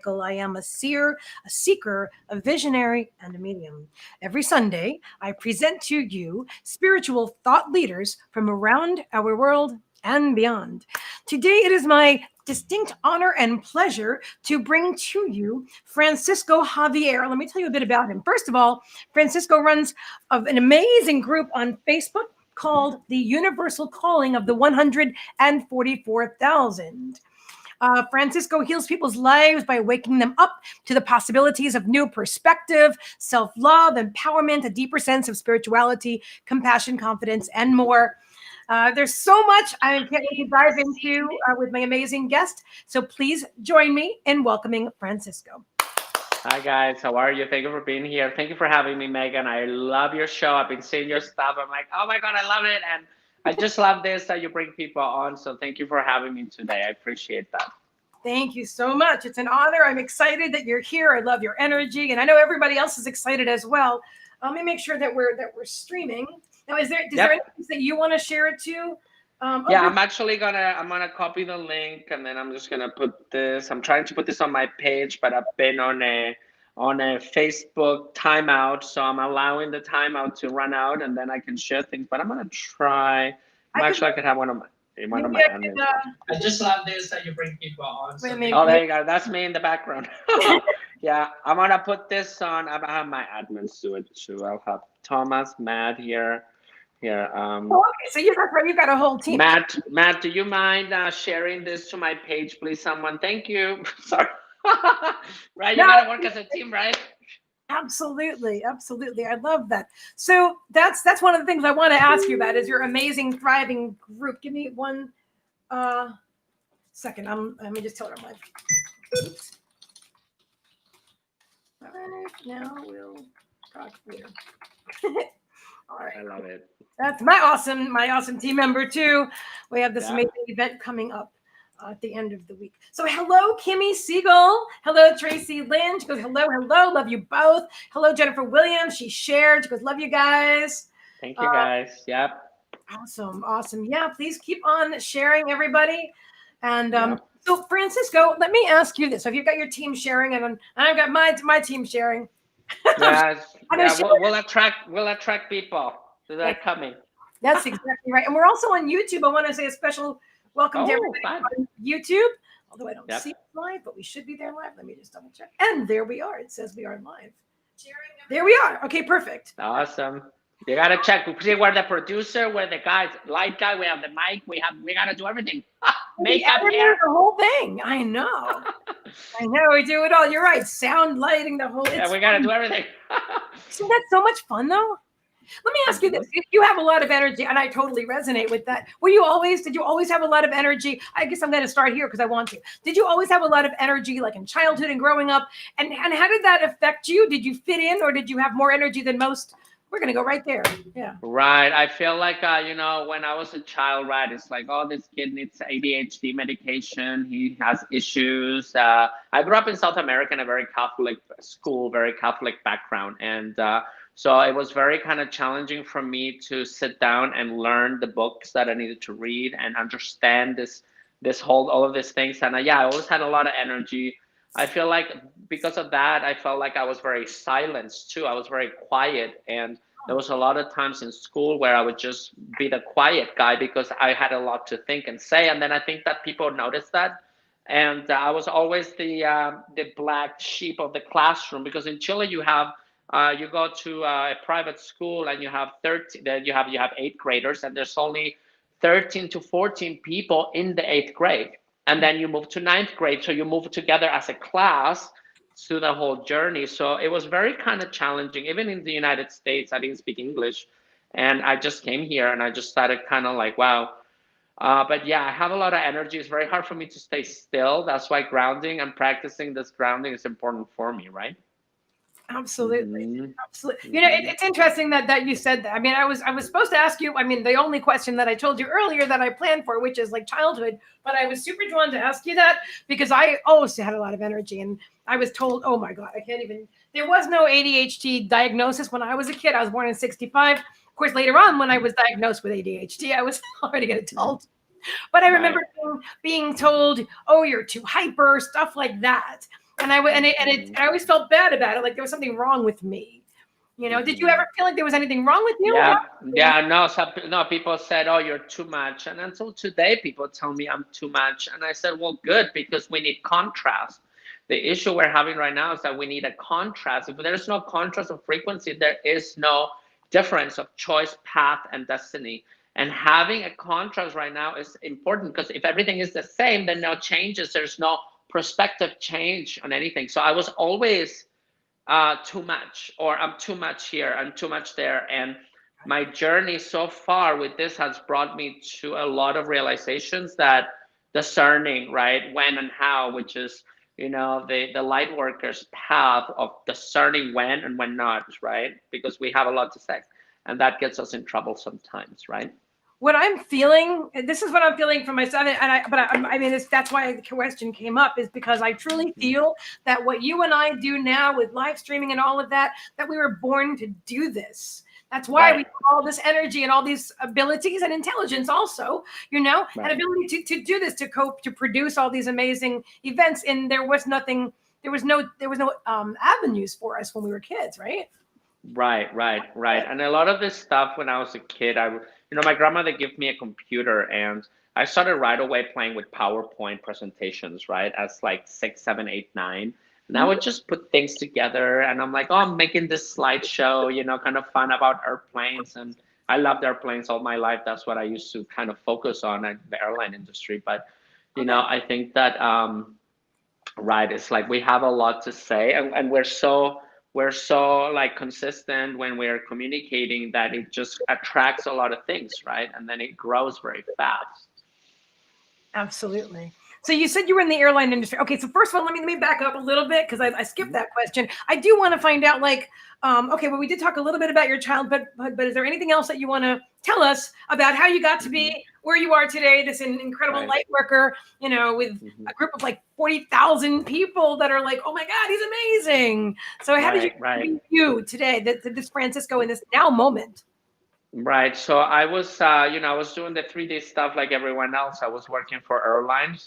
Michael. I am a seer, a seeker, a visionary, and a medium. Every Sunday, I present to you spiritual thought leaders from around our world and beyond. Today, it is my distinct honor and pleasure to bring to you Francisco Javier. Let me tell you a bit about him. First of all, Francisco runs an amazing group on Facebook called The Universal Calling of the 144,000. Francisco heals people's lives by waking them up to the possibilities of new perspective, self love, empowerment, a deeper sense of spirituality, compassion, confidence, and more. There's so much I can't wait to dive into with my amazing guest. So please join me in welcoming Francisco. Hi guys, how are you? Thank you for being here. Thank you for having me, Megan. I love your show. I've been seeing your stuff. I'm like, oh my God, I love it. And I just love this that you bring people on. So thank you for having me today. I appreciate that. Thank you so much. It's an honor. I'm excited that you're here. I love your energy, and I know everybody else is excited as well. Let me make sure that we're streaming. Now, is there anything that you want to share it to? Yeah, I'm gonna copy the link, and then I'm just gonna put this. I'm trying to put this on my page, but I've been on a Facebook timeout, so I'm allowing the timeout to run out, and then I can share things. But I'm gonna try. I could have one of my admins. I just love this that you bring people on. So oh, there you go. That's me in the background. Yeah, I'm gonna put this on. I have my admins do it too. I'll have Thomas, Matt here. Here. Okay, so you've got a whole team. Matt, do you mind sharing this to my page, please? Someone, thank you. Sorry. Right, you gotta work as a team, right? Absolutely, absolutely. I love that. So that's one of the things I want to ask you about is your amazing, thriving group. Give me one second. Let me just tell her I'm like, oops. All right, now we'll talk later. All right. I love it. That's my awesome team member too. We have this amazing event coming up at the end of the week. So hello, Kimmy Siegel. Hello, Tracy Lynn. She goes, hello. Love you both. Hello, Jennifer Williams. She shared. She goes, love you guys. Thank you guys. Yep. Awesome. Yeah, please keep on sharing, everybody. And so Francisco, let me ask you this. So if you've got your team sharing and I've got my team sharing. Yes. We'll attract people that are coming. That's exactly right. And we're also on YouTube. I want to say a special welcome to everybody on YouTube. Although I don't see it live, but we should be there live. Let me just double check. And there we are. It says we are live. There we are. Okay, perfect. Awesome. You gotta check. We're the producer. We're the guys, light guy. We have the mic. We gotta do everything. Makeup, hair, the whole thing. I know. We do it all. You're right. Sound, lighting, the whole. Yeah, we gotta do everything. So that's so much fun, though. Let me ask you this. You have a lot of energy, and I totally resonate with that. Did you always have a lot of energy? I guess I'm going to start here because I want to. Did you always have a lot of energy, like in childhood and growing up? And how did that affect you? Did you fit in, or did you have more energy than most? We're going to go right there. Yeah. Right. I feel like, when I was a child, right, it's like, oh, this kid needs ADHD medication. He has issues. I grew up in South America in a very Catholic school, very Catholic background. And so it was very kind of challenging for me to sit down and learn the books that I needed to read and understand all of these things. And I always had a lot of energy. I feel like because of that, I felt like I was very silenced too. I was very quiet. And there was a lot of times in school where I would just be the quiet guy because I had a lot to think and say. And then I think that people noticed that. And I was always the black sheep of the classroom because in Chile you have you go to a private school and you have 13. Then you have eighth graders and there's only 13 to 14 people in the eighth grade. And then you move to ninth grade. So you move together as a class through the whole journey. So it was very kind of challenging. Even in the United States, I didn't speak English. And I just came here and I just started kind of like, wow. But yeah, I have a lot of energy. It's very hard for me to stay still. That's why grounding and practicing this grounding is important for me, right? Absolutely. Absolutely. It's interesting that you said that. I mean, I was supposed to ask you, the only question that I told you earlier that I planned for, which is like childhood, but I was super drawn to ask you that because I also had a lot of energy and I was told, oh my God, there was no ADHD diagnosis when I was a kid. I was born in 1965. Of course, later on when I was diagnosed with ADHD, I was already an adult. But I remember being told, oh, you're too hyper, stuff like that. And I always felt bad about it, like there was something wrong with me. Did you ever feel like there was anything wrong with you? Yeah, yeah, no, no, people said, "Oh, you're too much," and until today, people tell me I'm too much, and I said, "Well, good, because we need contrast." The issue we're having right now is that we need a contrast. If there's no contrast of frequency, there is no difference of choice, path, and destiny. And having a contrast right now is important, because if everything is the same, then no changes. There's no perspective change on anything. So I was always too much, or I'm too much here, I'm too much there. And my journey so far with this has brought me to a lot of realizations, that discerning, right, when and how, which is, the light workers path of discerning when and when not, right? Because we have a lot to say, and that gets us in trouble sometimes, right? What I'm feeling, this is what I'm feeling for myself, that's why the question came up, is because I truly feel that what you and I do now with live streaming and all of that we were born to do this. That's why we have all this energy and all these abilities and intelligence also, and ability to do this, to cope, to produce all these amazing events. And there was no avenues for us when we were kids, right? Right. And a lot of this stuff, when I was a kid, my grandmother gave me a computer, and I started right away playing with PowerPoint presentations, right? As like 6, 7, 8, 9. And I would just put things together, and I'm like, oh, I'm making this slideshow, kind of fun about airplanes. And I loved airplanes all my life. That's what I used to kind of focus on in the airline industry. But, I think that, right, it's like we have a lot to say, and we're so like consistent when we're communicating, that it just attracts a lot of things, right? And then it grows very fast. Absolutely. So you said you were in the airline industry. Okay, so first of all, let me back up a little bit, because I skipped that question. I do want to find out, like, okay, well, we did talk a little bit about your childhood, but is there anything else that you want to tell us about how you got to be where you are today, this incredible light worker, with a group of like 40,000 people that are like, oh my God, he's amazing. So how did you be you today, this Francisco in this now moment? Right. So I was, I was doing the 3D stuff like everyone else. I was working for airlines.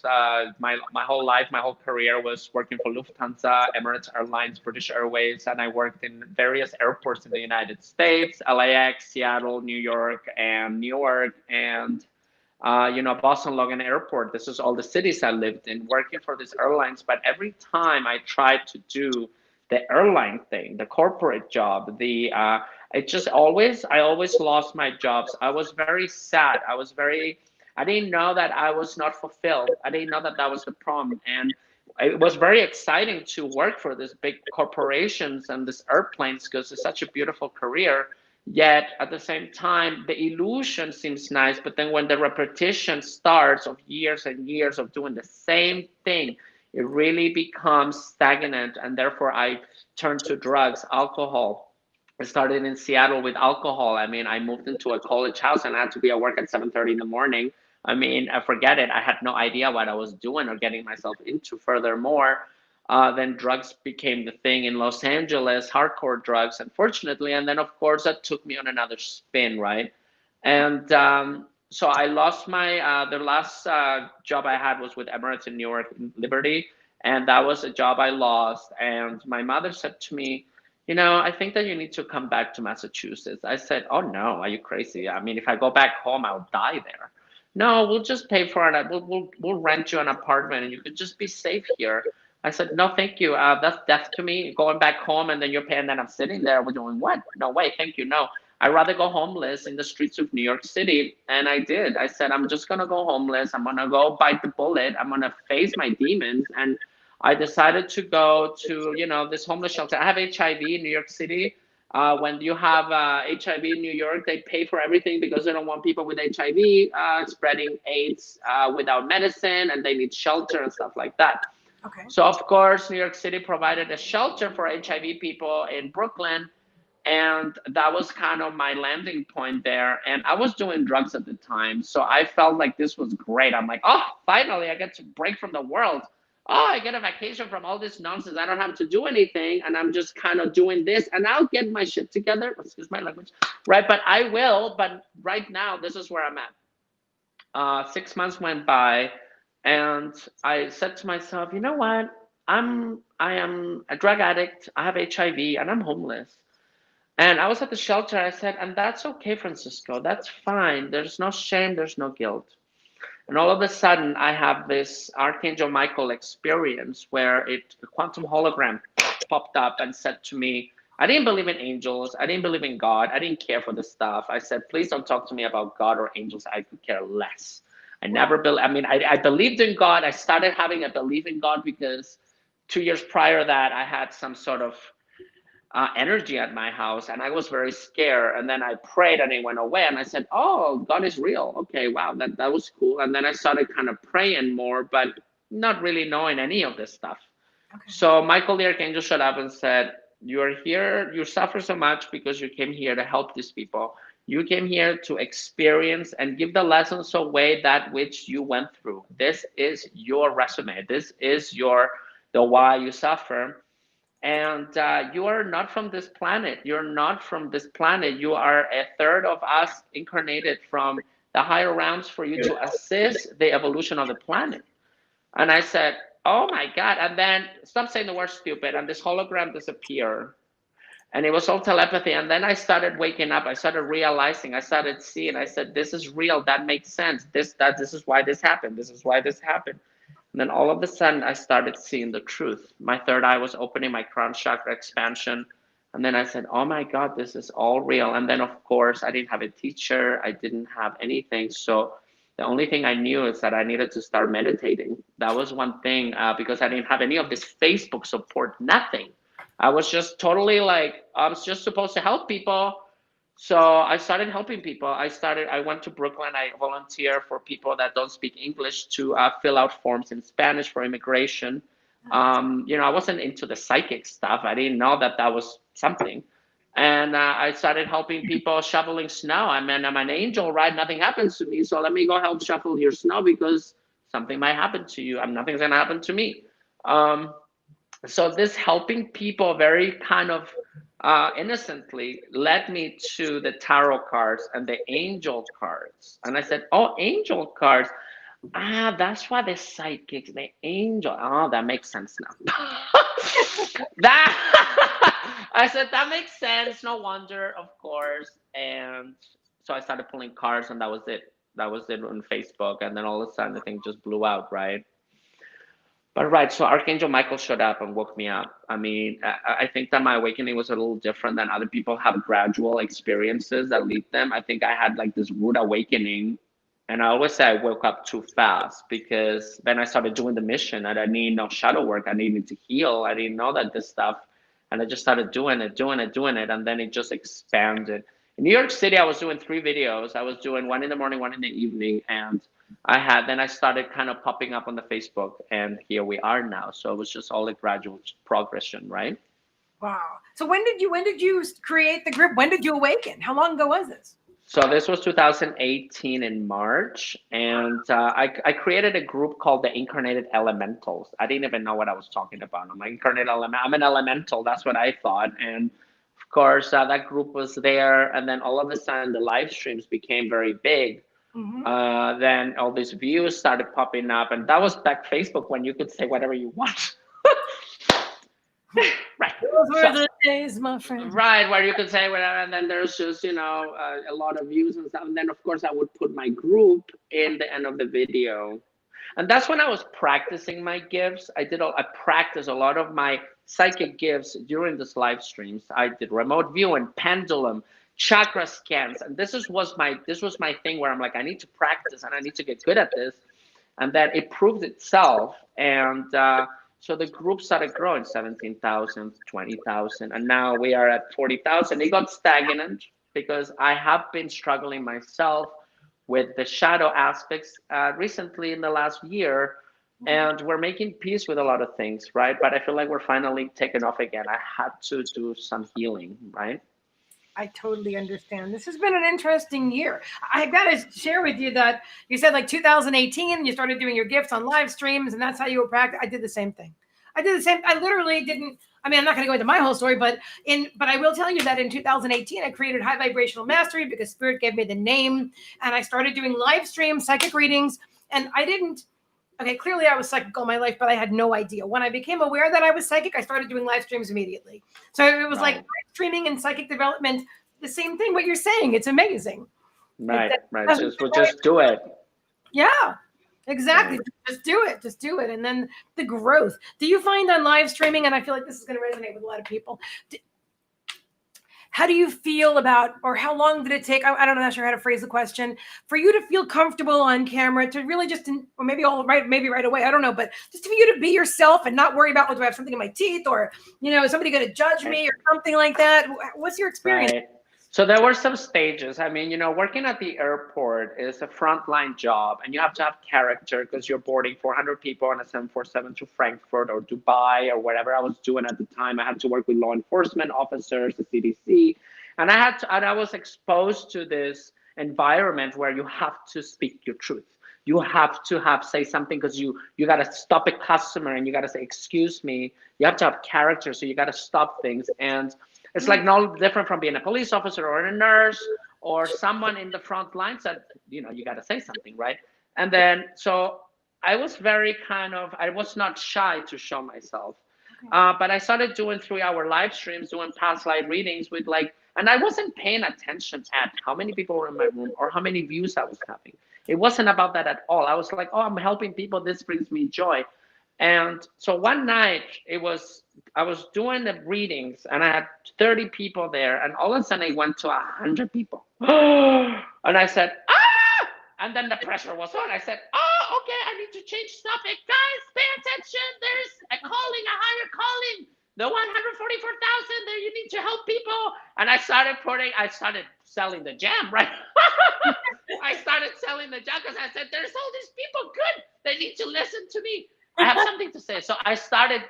My whole life, my whole career was working for Lufthansa, Emirates Airlines, British Airways, and I worked in various airports in the United States: LAX, Seattle, New York, and Newark, and Boston Logan Airport. This is all the cities I lived in, working for these airlines. But every time I tried to do the airline thing, the corporate job, I always lost my jobs. I was very sad. I didn't know that I was not fulfilled. I didn't know that that was the problem. And it was very exciting to work for these big corporations and these airplanes, because it's such a beautiful career. Yet at the same time, the illusion seems nice, but then when the repetition starts of years and years of doing the same thing, it really becomes stagnant. And therefore, I turned to drugs, alcohol. I started in Seattle with alcohol. I mean, I moved into a college house and I had to be at work at 7:30 in the morning. I mean, I forget it. I had no idea what I was doing or getting myself into. Furthermore, then drugs became the thing in Los Angeles, hardcore drugs, unfortunately. And then, of course, that took me on another spin, right? And so I lost the last job I had was with Emirates in Newark, in Liberty. And that was a job I lost. And my mother said to me, I think that you need to come back to Massachusetts. I said, oh, no, are you crazy? I mean, if I go back home, I'll die there. No, we'll just pay for it. We'll rent you an apartment and you could just be safe here. I said, no, thank you. That's death to me. Going back home and then you're paying, and then I'm sitting there. We're doing what? No way. Thank you. No, I'd rather go homeless in the streets of New York City. And I did. I said, I'm just going to go homeless. I'm going to go bite the bullet. I'm going to face my demons. And I decided to go to, this homeless shelter. I have HIV in New York City. When you have HIV in New York, they pay for everything because they don't want people with HIV spreading AIDS without medicine, and they need shelter and stuff like that. Okay. So, of course, New York City provided a shelter for HIV people in Brooklyn. And that was kind of my landing point there. And I was doing drugs at the time. So I felt like this was great. I'm like, oh, finally, I get to break from the world. Oh, I get a vacation from all this nonsense. I don't have to do anything. And I'm just kind of doing this. And I'll get my shit together. Excuse my language. Right. But I will. But right now, this is where I'm at. 6 months went by. And I said to myself, you know what? I am a drug addict. I have HIV and I'm homeless. And I was at the shelter. I said, and that's okay, Francisco. That's fine. There's no shame. There's no guilt. And all of a sudden, I have this Archangel Michael experience where a quantum hologram popped up and said to me, I didn't believe in angels. I didn't believe in God. I didn't care for the stuff. I said, please don't talk to me about God or angels. I could care less. I never I mean, I believed in God. I started having a belief in God because 2 years prior to that, I had some sort of energy at my house and I was very scared. And then I prayed and it went away. And I said, oh, God is real. Okay, wow, that was cool. And then I started kind of praying more, but not really knowing any of this stuff. Okay. So Michael the Archangel showed up and said, you are here, you suffer so much because you came here to help these people. You came here to experience and give the lessons away that which you went through. This is your resume. This is the why you suffer. And you are not from this planet. You're not from this planet. You are a third of us incarnated from the higher realms for you to assist the evolution of the planet. And I said, oh my God. And then stop saying the word stupid. And this hologram disappeared. And it was all telepathy. And then I started waking up. I started realizing, I started seeing, I said, this is real. That makes sense. This is why this happened. This is why this happened. And then all of a sudden, I started seeing the truth. My third eye was opening, my crown chakra expansion. And then I said, oh my God, this is all real. And then, of course, I didn't have a teacher. I didn't have anything. So the only thing I knew is that I needed to start meditating. That was one thing because I didn't have any of this Facebook support, nothing. I was just totally like, I was just supposed to help people. So I started helping people. I went to Brooklyn. I volunteer for people that don't speak English to fill out forms in Spanish for immigration. I wasn't into the psychic stuff. I didn't know that was something. And I started helping people shoveling snow. I mean, I'm an angel, right? Nothing happens to me. So let me go help shovel your snow because something might happen to you. Nothing's going to happen to me. So this helping people very kind of innocently led me to the tarot cards and the angel cards. And I said, oh, angel cards. That's why the psychics, the angel. Oh, that makes sense now. I said, that makes sense. No wonder, of course. And so I started pulling cards and that was it. That was it on Facebook. And then all of a sudden the thing just blew out, right? But right, so Archangel Michael showed up and woke me up. I mean, I think that my awakening was a little different than other people have gradual experiences that lead them. I think I had like this rude awakening. And I always say I woke up too fast because then I started doing the mission and I needed no shadow work. I needed to heal. I didn't know that this stuff. And I just started doing it. And then it just expanded. In New York City, I was doing 3 videos. I was doing one in the morning, one in the evening. And then I started kind of popping up on the Facebook, and here we are now. So it was just all a gradual progression, right? Wow. So when did you create the group? When did you awaken? How long ago was this? So this was 2018 in March, and I created a group called the Incarnated Elementals. I didn't even know what I was talking about. I'm I'm an elemental. That's what I thought, and of course that group was there. And then all of a sudden, the live streams became very big. Mm-hmm. Then all these views started popping up, and that was back Facebook when you could say whatever you want. Right. Those were the days, my friend. Right, where you could say whatever, and then there's just a lot of views and stuff. And then of course I would put my group in the end of the video, and that's when I was practicing my gifts. I practiced a lot of my psychic gifts during this live streams. I did remote viewing, pendulum, chakra scans, and this was my thing where I'm like, I need to practice and I need to get good at this. And then it proved itself, and so the group started growing, 17,000, 20,000, and now we are at 40,000. It got stagnant because I have been struggling myself with the shadow aspects recently in the last year, and we're making peace with a lot of things, right? But I feel like we're finally taking off again. I had to do some healing, right? I totally understand. This has been an interesting year. I've got to share with you that you said like 2018, you started doing your gifts on live streams, and that's how you were practicing. I did the same thing. I literally didn't. I mean, I'm not going to go into my whole story, but I will tell you that in 2018, I created High Vibrational Mastery because Spirit gave me the name, and I started doing live stream psychic readings. And I didn't okay, clearly I was psychic all my life, but I had no idea. When I became aware that I was psychic, I started doing live streams immediately. So it was like Right. live streaming and psychic development, the same thing. What you're saying, it's amazing. It Right. Right. doesn't. Just we'll just do it. Yeah, exactly. Right. Just do it. Just do it. And then the growth. Do you find on live streaming, and I feel like this is going to resonate with a lot of people, how do you feel about, or how long did it take? I don't know, not sure how to phrase the question, for you to feel comfortable on camera to really just, or maybe maybe right away, I don't know, but just for you to be yourself and not worry about, do I have something in my teeth, or, is somebody going to judge me or something like that? What's your experience? Right. So there were some stages. I mean, working at the airport is a frontline job, and you have to have character because you're boarding 400 people on a 747 to Frankfurt or Dubai or whatever I was doing at the time. I had to work with law enforcement officers, the CDC, and I was exposed to this environment where you have to speak your truth. You have to say something because you got to stop a customer and you got to say, excuse me. You have to have character, so you got to stop things. And it's like no different from being a police officer or a nurse or someone in the front lines that, you got to say something, right? And then, so I was I was not shy to show myself. But I started doing 3-hour live streams, doing past live readings with and I wasn't paying attention at how many people were in my room or how many views I was having. It wasn't about that at all. I was like, oh, I'm helping people. This brings me joy. And so one night I was doing the readings and I had 30 people there, and all of a sudden it went to 100 people. And I said, ah! And then the pressure was on. I said, oh, okay, I need to change topic. Guys, pay attention. There's a calling, a higher calling. The 144,000 there, you need to help people. And I started selling the jam, right? I started selling the jam because I said, there's all these people good. They need to listen to me. I have something to say. So I started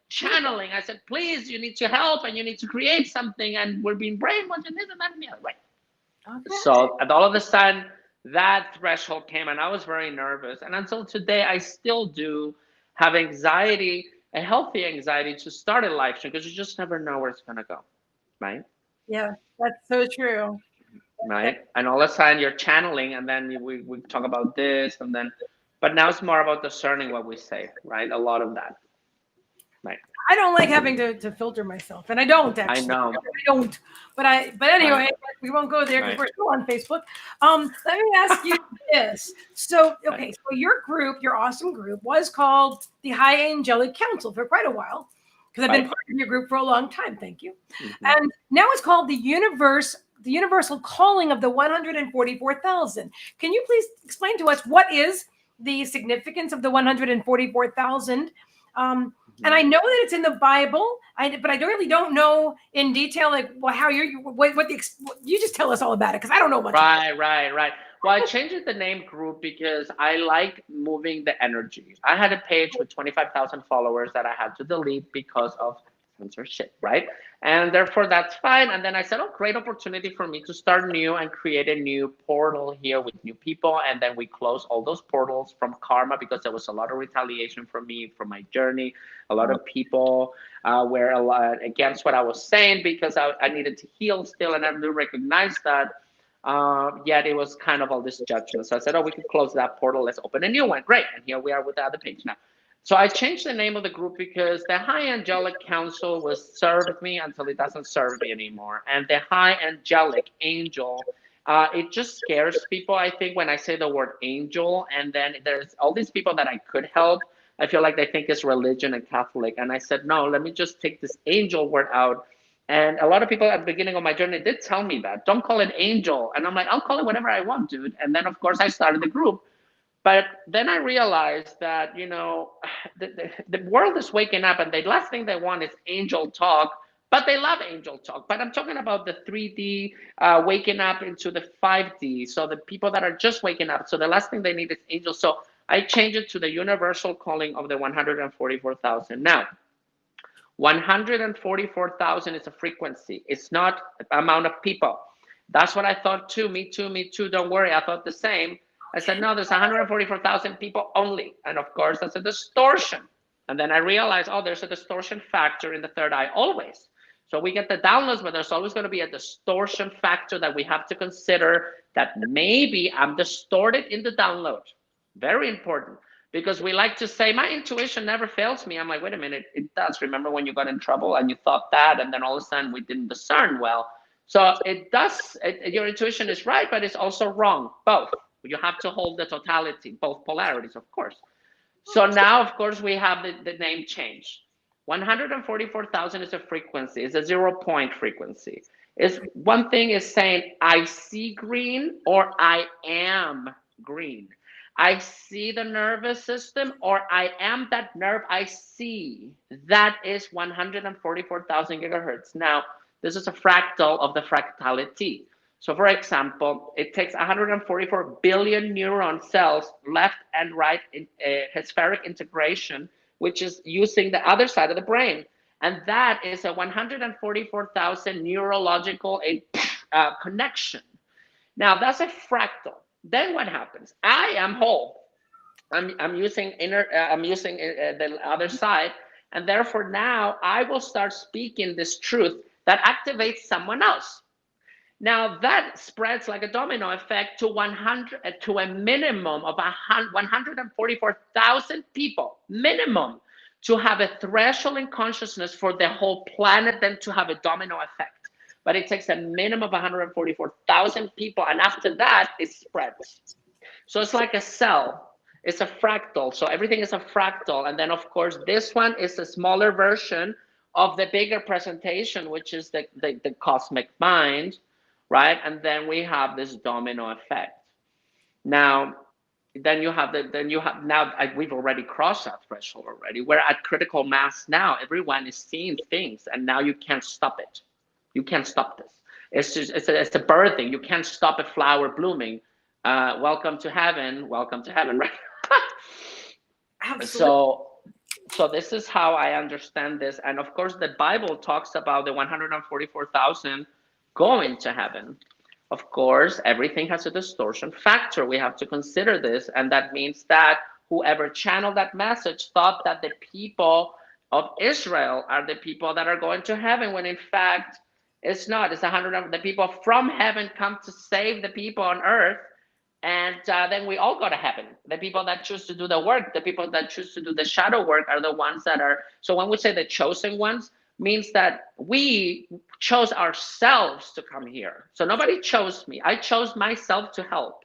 channeling. I said, please, you need to help and you need to create something. And we're being brainwashed and this and that and the other. Right. Okay. So and all of a sudden, that threshold came and I was very nervous. And until today, I still do have anxiety, a healthy anxiety to start a live stream because you just never know where it's going to go. Right. Yeah, that's so true. Right. And all of a sudden you're channeling and then we talk about this and then, but now it's more about discerning what we say, right? A lot of that. Right. I don't like having to filter myself, and I don't actually. I know. I don't. But anyway, right. We won't go there because we're still on Facebook. Let me ask you this. So, okay, so your group, your awesome group, was called the High Angelic Council for quite a while, because I've been part of your group for a long time. Thank you. Mm-hmm. And now it's called the Universal Calling of the 144,000. Can you please explain to us what is the significance of the 144,000? And I know that it's in the Bible, but I really don't know in detail, how you just tell us all about it, because I don't know much. Right. Well, I changed the name group because I like moving the energy. I had a page with 25,000 followers that I had to delete because of censorship, right? And therefore that's fine. And then I said, oh, great opportunity for me to start new and create a new portal here with new people. And then we closed all those portals from karma because there was a lot of retaliation from me, from my journey. A lot of people were a lot against what I was saying because I needed to heal still, and I do recognize that. Yet it was kind of all this judgment. So I said, oh, we can close that portal. Let's open a new one. Great. And here we are with the other page now. So I changed the name of the group because the High Angelic Council was served me until it doesn't serve me anymore. And the High Angelic Angel, it just scares people, I think, when I say the word angel. And then there's all these people that I could help. I feel like they think it's religion and Catholic. And I said, no, let me just take this angel word out. And a lot of people at the beginning of my journey did tell me that. Don't call it angel. And I'm like, I'll call it whatever I want, dude. And then, of course, I started the group. But then I realized that, the world is waking up and the last thing they want is angel talk, but they love angel talk. But I'm talking about the 3D waking up into the 5D. So the people that are just waking up. So the last thing they need is angel. So I changed it to the universal calling of the 144,000. Now, 144,000 is a frequency. It's not the amount of people. That's what I thought too. Me too. Don't worry. I thought the same. I said, no, there's 144,000 people only. And of course, that's a distortion. And then I realized, oh, there's a distortion factor in the third eye always. So we get the downloads, but there's always going to be a distortion factor that we have to consider, that maybe I'm distorted in the download. Very important. Because we like to say, my intuition never fails me. I'm like, wait a minute, it does. Remember when you got in trouble and you thought that, and then all of a sudden we didn't discern well. So it does, your intuition is right, but it's also wrong, both. You have to hold the totality, both polarities, of course. So now, of course, we have the name change. 144,000 is a frequency, it's a 0 point frequency. Is one thing is saying, I see green or I am green. I see the nervous system, or I am that nerve I see. That is 144,000 gigahertz. Now, this is a fractal of the fractality. So, for example, it takes 144 billion neuron cells left and right in hemispheric integration, which is using the other side of the brain. And that is a 144,000 neurological connection. Now, that's a fractal. Then what happens? I am whole. I'm using the other side, and therefore now I will start speaking this truth that activates someone else. Now that spreads like a domino effect to 100 to a minimum of 144,000 people minimum to have a threshold in consciousness for the whole planet, then to have a domino effect. But it takes a minimum of 144,000 people, and after that, it spreads. So it's like a cell. It's a fractal. So everything is a fractal. And then, of course, this one is a smaller version of the bigger presentation, which is the cosmic mind, right? And then we have this domino effect. Now, we've already crossed that threshold already. We're at critical mass now. Everyone is seeing things, and now you can't stop it. You can't stop this. It's a birthing. You can't stop a flower blooming. Welcome to heaven, right? Absolutely. So this is how I understand this. And of course, the Bible talks about the 144,000 going to heaven. Of course, everything has a distortion factor. We have to consider this. And that means that whoever channeled that message thought that the people of Israel are the people that are going to heaven, when in fact, it's not. It's the people from heaven come to save the people on earth. And then we all go to heaven. The people that choose to do the work, the people that choose to do the shadow work are the ones that are. So when we say the chosen ones, means that we chose ourselves to come here. So nobody chose me. I chose myself to help.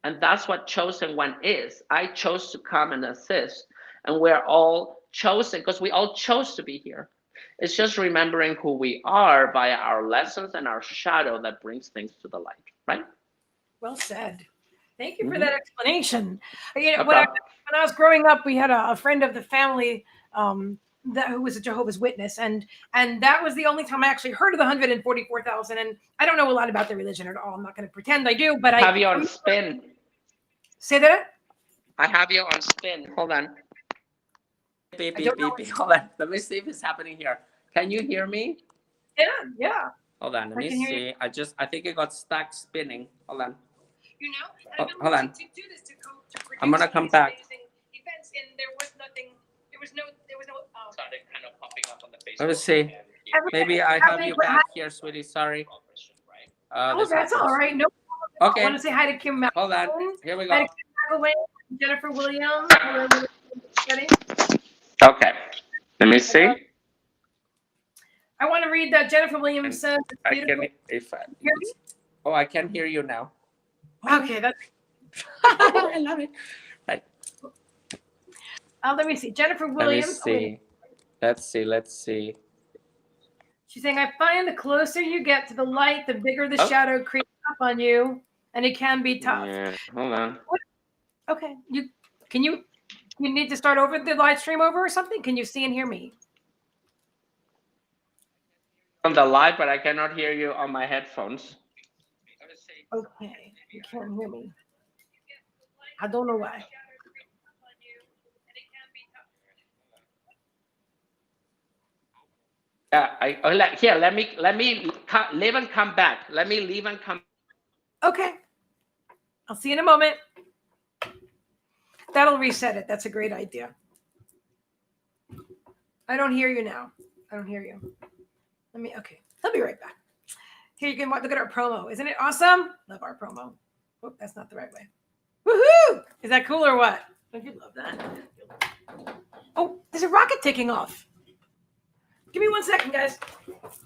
And that's what chosen one is. I chose to come and assist. And we're all chosen because we all chose to be here. It's just remembering who we are via our lessons and our shadow that brings things to the light, right? Well said. Thank you for that explanation. You know, No when I, problem. when I was growing up, we had a friend of the family who was a Jehovah's Witness, and that was the only time I actually heard of the 144,000. And I don't know a lot about the religion at all. I'm not going to pretend I do, but Have you I on spin? say that. I have you on spin. Hold on. Beep, I beep, don't know. beep, beep. Hold on. Let me see if it's happening here. Can you hear me? Yeah, yeah. Hold on. Let I me can hear you. see. I think it got stuck spinning. Hold on. You know, Oh, hold on. to do this to produce I'm gonna come these back. amazing events, and there was nothing. There was no. Started kind of popping up on the Facebook. Let me see. Maybe I have happening, you but back here, sweetie. Sorry. Oh, This that's happens. all right. No problem. I Okay. want to say hi to Kim Hold on. Malcolm. Here we Hi go. to Kim McElwain, Jennifer Williams. Okay. Let me see. I want to read that Jennifer Williams says. It's I beautiful. can. If I, Hear me? oh, I can hear you now. Okay, that's. I love it. Right. Let me see. Jennifer Let me Williams. see. Let's see. She's saying, I find the closer you get to the light, the bigger the Oh. shadow creeps up on you, and it can be tough. Yeah, hold on. Okay, you need to start over the live stream over or something? Can you see and hear me? On the live, but I cannot hear you on my headphones. Okay, you can't hear me. I don't know why. Yeah, here. Let me leave and come back. Let me leave and come. Okay, I'll see you in a moment. That'll reset it. That's a great idea. I don't hear you now. I don't hear you. Okay. I'll be right back. Here, you can look at our promo. Isn't it awesome? Love our promo. Oh, that's not the right way. Woohoo! Is that cool or what? Don't you love that? Oh, there's a rocket taking off. Give me 1 second, guys.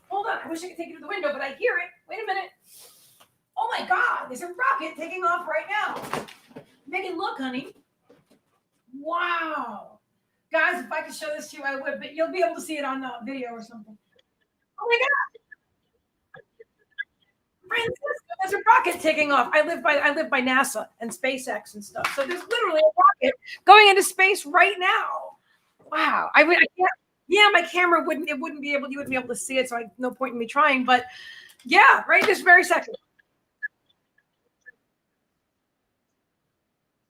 Hold on. I wish I could take you to the window, but I hear it. Wait a minute. Oh my God, there's a rocket taking off right now. Meagan, look, honey. Wow. Guys, if I could show this to you, I would, but you'll be able to see it on the video or something. Oh my God. Francisco, there's a rocket taking off. I live by NASA and SpaceX and stuff. So there's literally a rocket going into space right now. Wow. I can't, yeah, my camera wouldn't be able, you wouldn't be able to see it, so I no point in me trying. But yeah, right this very second.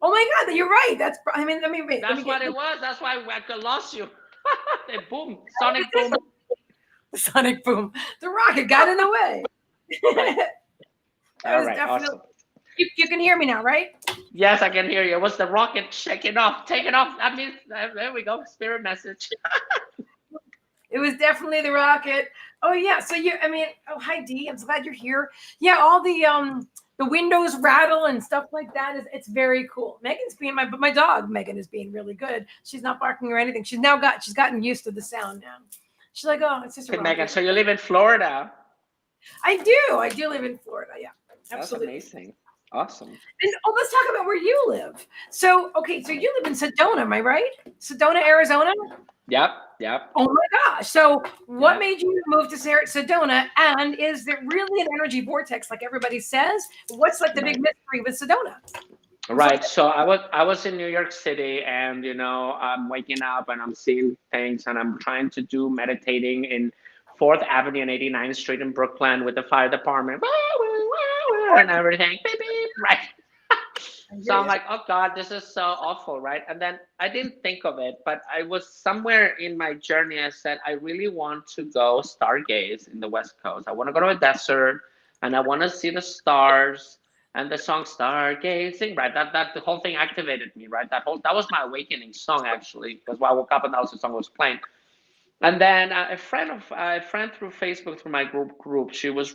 Oh my God, you're right. That's wait. That's what it was. That's why I lost you. Boom, sonic boom. Sonic boom. The rocket got in the way. All right, awesome. You can hear me now, right? Yes, I can hear you. It was the rocket taking off. That means, there we go, spirit message. It was definitely the rocket. Oh yeah. So hi Dee. I'm so glad you're here. Yeah, all the windows rattle and stuff like that. It's very cool. Megan's being my dog. Megan is being really good. She's not barking or anything. She's gotten used to the sound now. She's like, oh, it's just a rocket. Megan, so you live in Florida? I do live in Florida. Yeah, absolutely. That's amazing. Awesome. And let's talk about where you live. So you live in Sedona, am I right? Sedona, Arizona? Yep. Oh my gosh. So what made you move to Sedona? And is there really an energy vortex like everybody says? What's like the big mystery with Sedona? Right. So I was in New York City, and I'm waking up and I'm seeing things, and I'm trying to do meditating in 4th Avenue and 89th Street in Brooklyn with the fire department and everything. Beep, beep, right. So I'm like, oh God, this is so awful, right? And then I didn't think of it, but I was somewhere in my journey. I said, I really want to go stargaze in the West Coast. I want to go to a desert, and I want to see the stars. And the song "Stargazing," right? That the whole thing activated me, right? That was my awakening song, actually, because when I woke up and that was the song I was playing. And then a friend through Facebook, through my group, she was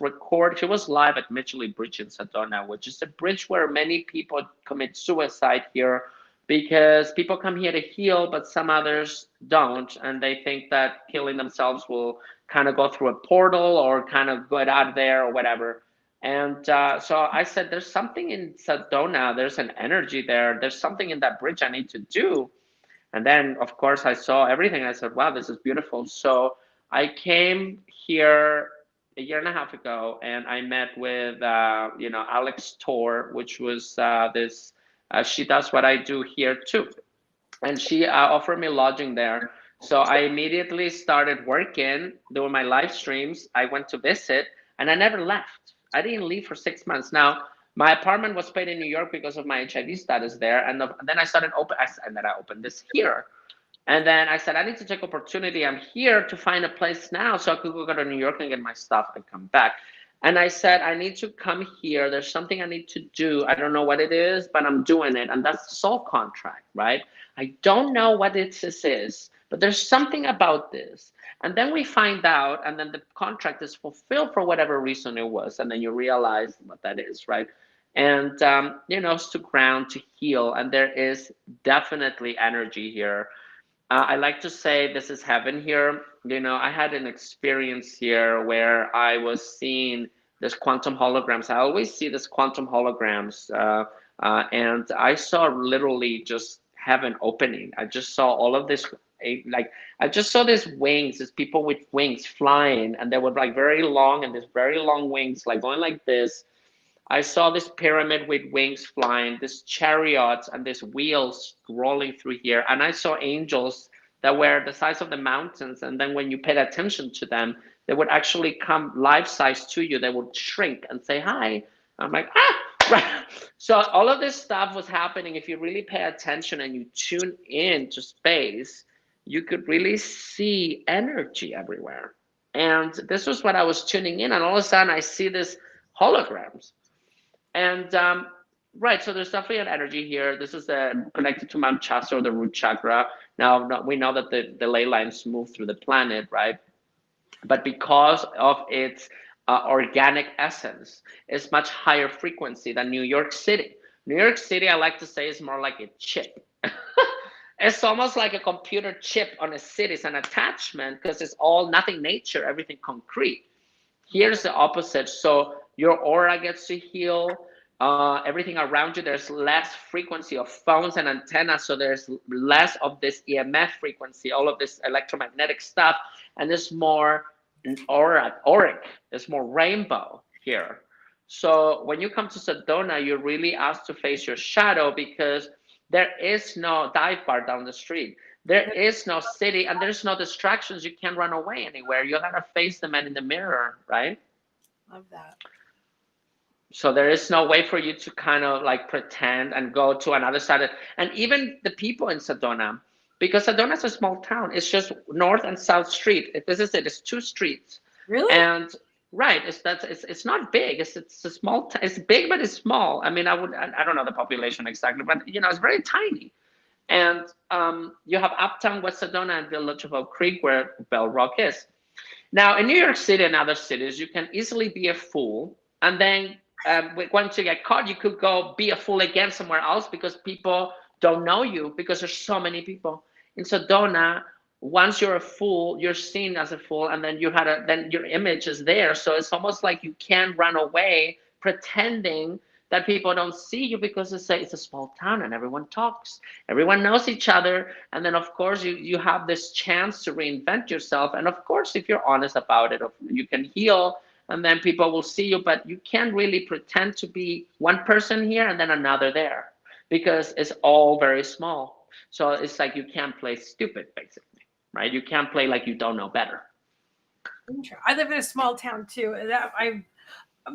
live at Mitchell Bridge in Sedona, which is a bridge where many people commit suicide here, because people come here to heal, but some others don't, and they think that killing themselves will kind of go through a portal or kind of get out of there or whatever. And so I said, there's something in Sedona, there's an energy there's something in that bridge I need to do. And then, of course, I saw everything. I said, wow, this is beautiful. So I came here a year and a half ago, and I met with, Alex Tor, which was she does what I do here too. And she offered me lodging there. So I immediately started working, doing my live streams. I went to visit, and I never left. I didn't leave for 6 months. Now, my apartment was paid in New York because of my HIV status there. And then I started and then I opened this here. And then I said, I need to take opportunity. I'm here to find a place now so I could go to New York and get my stuff and come back. And I said, I need to come here. There's something I need to do. I don't know what it is, but I'm doing it. And that's the soul contract, right? I don't know what this is, but there's something about this. And then we find out, and then the contract is fulfilled for whatever reason it was. And then you realize what that is, right? And, it's to ground, to heal. And there is definitely energy here. I like to say this is heaven here. I had an experience here where I was seeing this quantum holograms. I always see this quantum holograms, and I saw literally just heaven opening. I just saw all of this, I just saw these wings, these people with wings flying, and they were like very long, and these very long wings, like going like this. I saw this pyramid with wings flying, this chariots and these wheels rolling through here. And I saw angels that were the size of the mountains. And then when you paid attention to them, they would actually come life-size to you. They would shrink and say, hi. I'm like, ah! So all of this stuff was happening. If you really pay attention and you tune in to space, you could really see energy everywhere. And this was what I was tuning in. And all of a sudden, I see this holograms. And right, so there's definitely an energy here. This is connected to Mount Shasta, or the root chakra. Now, we know that the ley lines move through the planet, right? But because of its organic essence, it's much higher frequency than New York City. New York City, I like to say, is more like a chip. It's almost like a computer chip on a city. It's an attachment because it's all nothing nature, everything concrete. Here's the opposite. So your aura gets to heal. Everything around you, there's less frequency of phones and antennas. So there's less of this EMF frequency, all of this electromagnetic stuff. And there's more auric. There's more rainbow here. So when you come to Sedona, you're really asked to face your shadow because there is no dive bar down the street. There is no city and there's no distractions. You can't run away anywhere. You gotta face the man in the mirror, right? Love that. So there is no way for you to kind of like pretend and go to another side. And even the people in Sedona, because Sedona is a small town, it's just North and South Street. This is it. It's two streets. Really? And right, it's not big. It's a small. It's big, but it's small. I mean, I don't know the population exactly, but it's very tiny. And you have Uptown West Sedona and Village of Oak Creek, where Bell Rock is. Now, in New York City and other cities, you can easily be a fool, and then once you get caught, you could go be a fool again somewhere else because people don't know you because there's so many people. In Sedona, once you're a fool, you're seen as a fool, and then then your image is there. So it's almost like you can't run away pretending that people don't see you because it's a small town and everyone talks, everyone knows each other, and then of course you have this chance to reinvent yourself. And of course, if you're honest about it, you can heal, and then people will see you. But you can't really pretend to be one person here and then another there because it's all very small. So it's like you can't play stupid, basically, right? You can't play like you don't know better. I live in a small town too.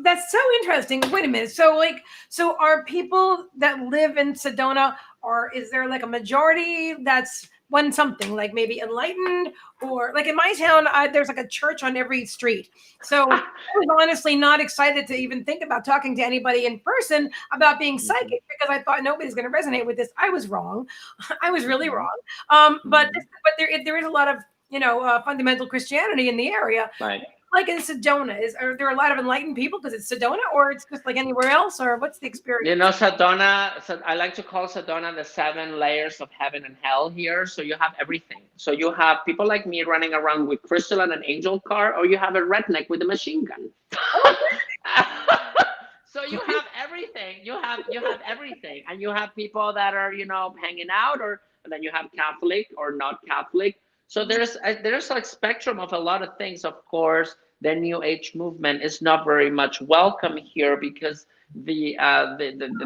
That's so interesting. Wait a minute. So are people that live in Sedona, or is there like a majority that's one something, like maybe enlightened, or like in my town, there's like a church on every street. So I was honestly not excited to even think about talking to anybody in person about being psychic because I thought nobody's going to resonate with this. I was wrong. I was really wrong. But there is a lot of fundamental Christianity in the area. Right. Like in Sedona, are there a lot of enlightened people because it's Sedona, or it's just like anywhere else, or what's the experience? Sedona, I like to call Sedona the 7 layers of heaven and hell here. So you have everything. So you have people like me running around with crystal and an angel car, or you have a redneck with a machine gun. So you have everything. You have everything, and you have people that are hanging out, and then you have Catholic or not Catholic. So there's like spectrum of a lot of things. Of course, the New Age movement is not very much welcome here because the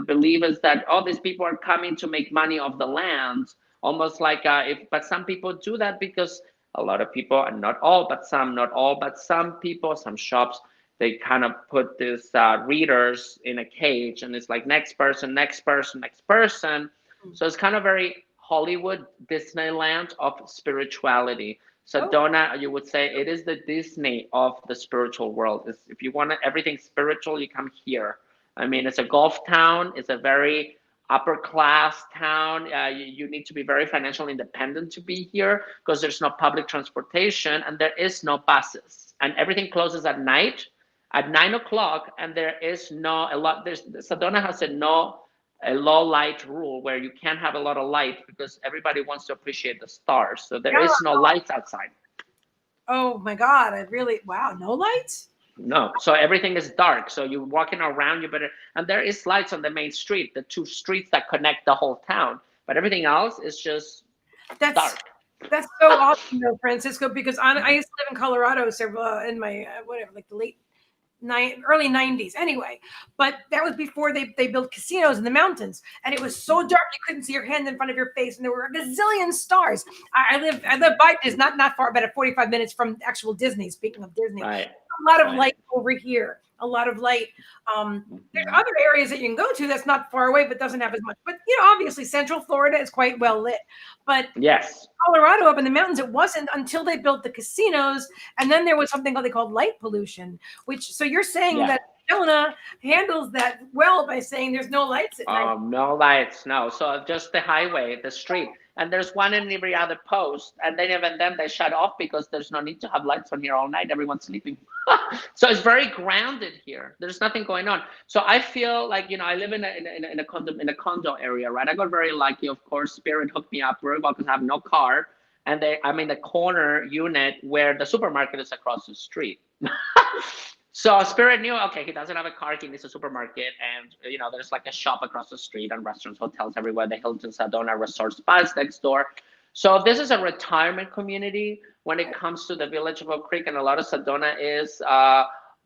belief is that these people are coming to make money off the land, almost like but some people do that because a lot of people, and not all, but some people, some shops, they kind of put these readers in a cage, and it's like next person, next person, next person. So it's kind of very Hollywood Disneyland of spirituality. Sedona, you would say it is the Disney of the spiritual world. If you want everything spiritual, you come here. I mean, it's a golf town. It's a very upper class town. You need to be very financially independent to be here because there's no public transportation and there is no buses. And everything closes at night at 9 o'clock, and there is Sedona has a low light rule where you can't have a lot of light because everybody wants to appreciate the stars. So there is no lights outside. Oh my God. No lights? No. So everything is dark. So you're walking around, and there is lights on the main street, the 2 streets that connect the whole town. But everything else is just dark. That's so awesome though, Francisco, because I used to live in Colorado in my, like the early 90s anyway, but that was before they built casinos in the mountains, and it was so dark you couldn't see your hand in front of your face, and there were a gazillion stars. I live by Disney, not far, about 45 minutes from actual Disney. Speaking of Disney, right. A lot of light over here, a lot of light. There's other areas that you can go to that's not far away but doesn't have as much, but obviously Central Florida is quite well lit, but yes, Colorado up in the mountains, it wasn't until they built the casinos, and then there was something they called light pollution, so you're saying that Sedona handles that well by saying there's no lights at night. No lights, no. So just the highway, the street. and there's one in every other post, and then even then they shut off because there's no need to have lights on here all night. Everyone's sleeping. So it's very grounded here. There's nothing going on. So I feel like, I live in a condo area, right? I got very lucky, of course. Spirit hooked me up very well because I have no car, and I'm in the corner unit where the supermarket is across the street. So Spirit knew, okay, he doesn't have a car, he needs a supermarket, and there's like a shop across the street and restaurants, hotels everywhere, the Hilton Sedona Resort Spa is next door. So this is a retirement community when it comes to the village of Oak Creek, and a lot of Sedona is,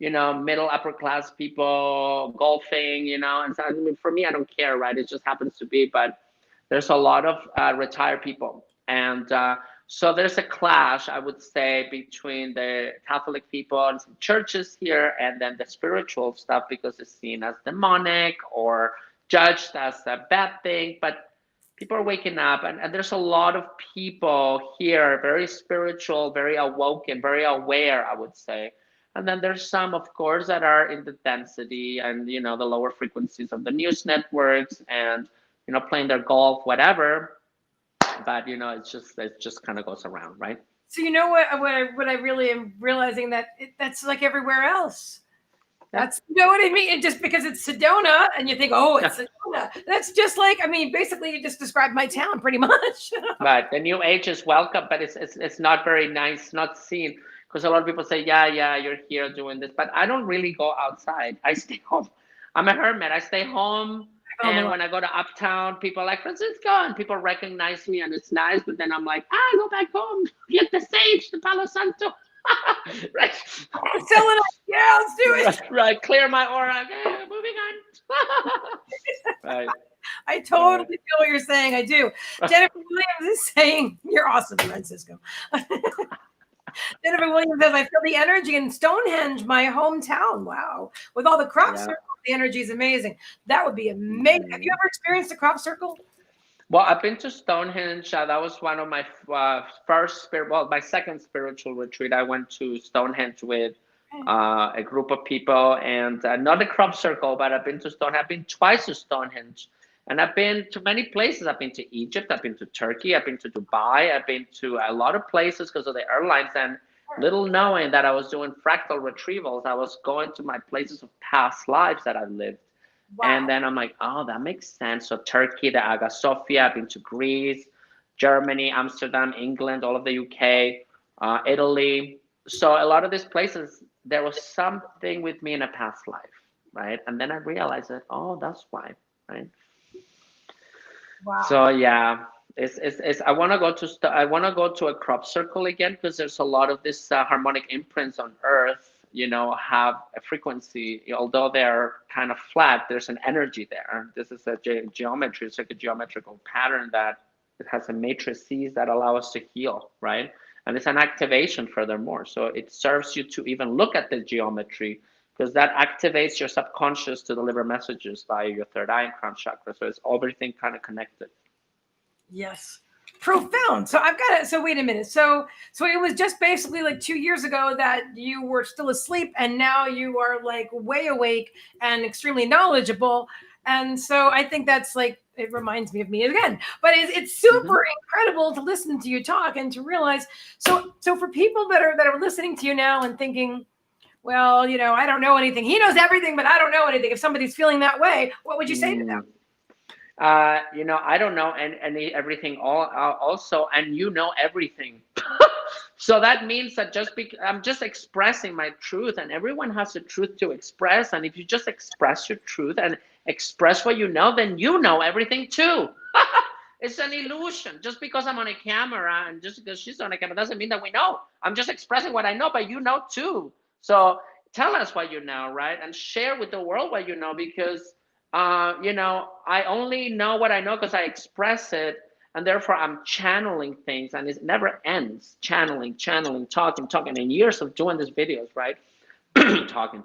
middle upper class people golfing, and so, I mean, for me, I don't care, right? It just happens to be, but there's a lot of retired people, and so there's a clash, I would say, between the Catholic people and some churches here, and then the spiritual stuff, because it's seen as demonic or judged as a bad thing. But people are waking up, and there's a lot of people here, very spiritual, very awoken, very aware, I would say. And then there's some, of course, that are in the density and, the lower frequencies of the news networks and, playing their golf, whatever. But it just kind of goes around, right? So what I really am realizing that's like everywhere else. That's what I mean. And just because it's Sedona and you think, oh, it's Sedona, that's just like, I mean, basically you just described my town pretty much. Right. The new age is welcome, but it's not very nice, not seen, because a lot of people say, yeah, you're here doing this, but I don't really go outside. I stay home. I'm a hermit. I stay home. And when I go to Uptown, people are like, Francisco, and people recognize me, and it's nice. But then I'm like, go back home, get the sage, the Palo Santo. Right. Selling it. Yeah, let's do it. Right. Clear my aura. Okay, moving on. Right. I totally feel what you're saying. I do. Jennifer Williams is saying, you're awesome, Francisco. Jennifer Williams says, I feel the energy in Stonehenge, my hometown. Wow. With all the crop circles, the energy is amazing. That would be amazing. Have you ever experienced a crop circle? Well, I've been to Stonehenge. That was one of my my second spiritual retreat. I went to Stonehenge with a group of people, and not a crop circle, but I've been to Stonehenge. I've been twice to Stonehenge. And I've been to many places. I've been to Egypt. I've been to Turkey. I've been to Dubai. I've been to a lot of places because of the airlines. And little knowing that I was doing fractal retrievals, I was going to my places of past lives that I've lived. Wow. And then I'm like, oh, that makes sense. So Turkey, the Hagia Sophia. I've been to Greece, Germany, Amsterdam, England, all of the UK, Italy. So a lot of these places, there was something with me in a past life, right? And then I realized that, oh, that's why, right? Wow. So yeah, I want to go to a crop circle again, because there's a lot of this harmonic imprints on Earth. Have a frequency, although they're kind of flat. There's an energy there. This is a geometry. It's like a geometrical pattern that it has a matrices that allow us to heal, right? And it's an activation furthermore. So it serves you to even look at the geometry, because that activates your subconscious to deliver messages via your third eye and crown chakra. So it's everything kind of connected. Yes. Profound. So so wait a minute. So it was just basically like 2 years ago that you were still asleep, and now you are like way awake and extremely knowledgeable. And so I think that's like, it reminds me of me again, but it's super incredible to listen to you talk and to realize. So for people that are listening to you now and thinking, well, I don't know anything. He knows everything, but I don't know anything. If somebody's feeling that way, what would you say to them? I don't know everything also, and everything. So that means that I'm just expressing my truth, and everyone has the truth to express. And if you just express your truth and express what you know, then you know everything too. It's an illusion. Just because I'm on a camera and just because she's on a camera doesn't mean that we know. I'm just expressing what I know, but you know too. So tell us what you know, right? And share with the world what you know, because I only know what I know because I express it, and therefore I'm channeling things, and it never ends. Channeling, talking, and years of doing these videos, right? talking,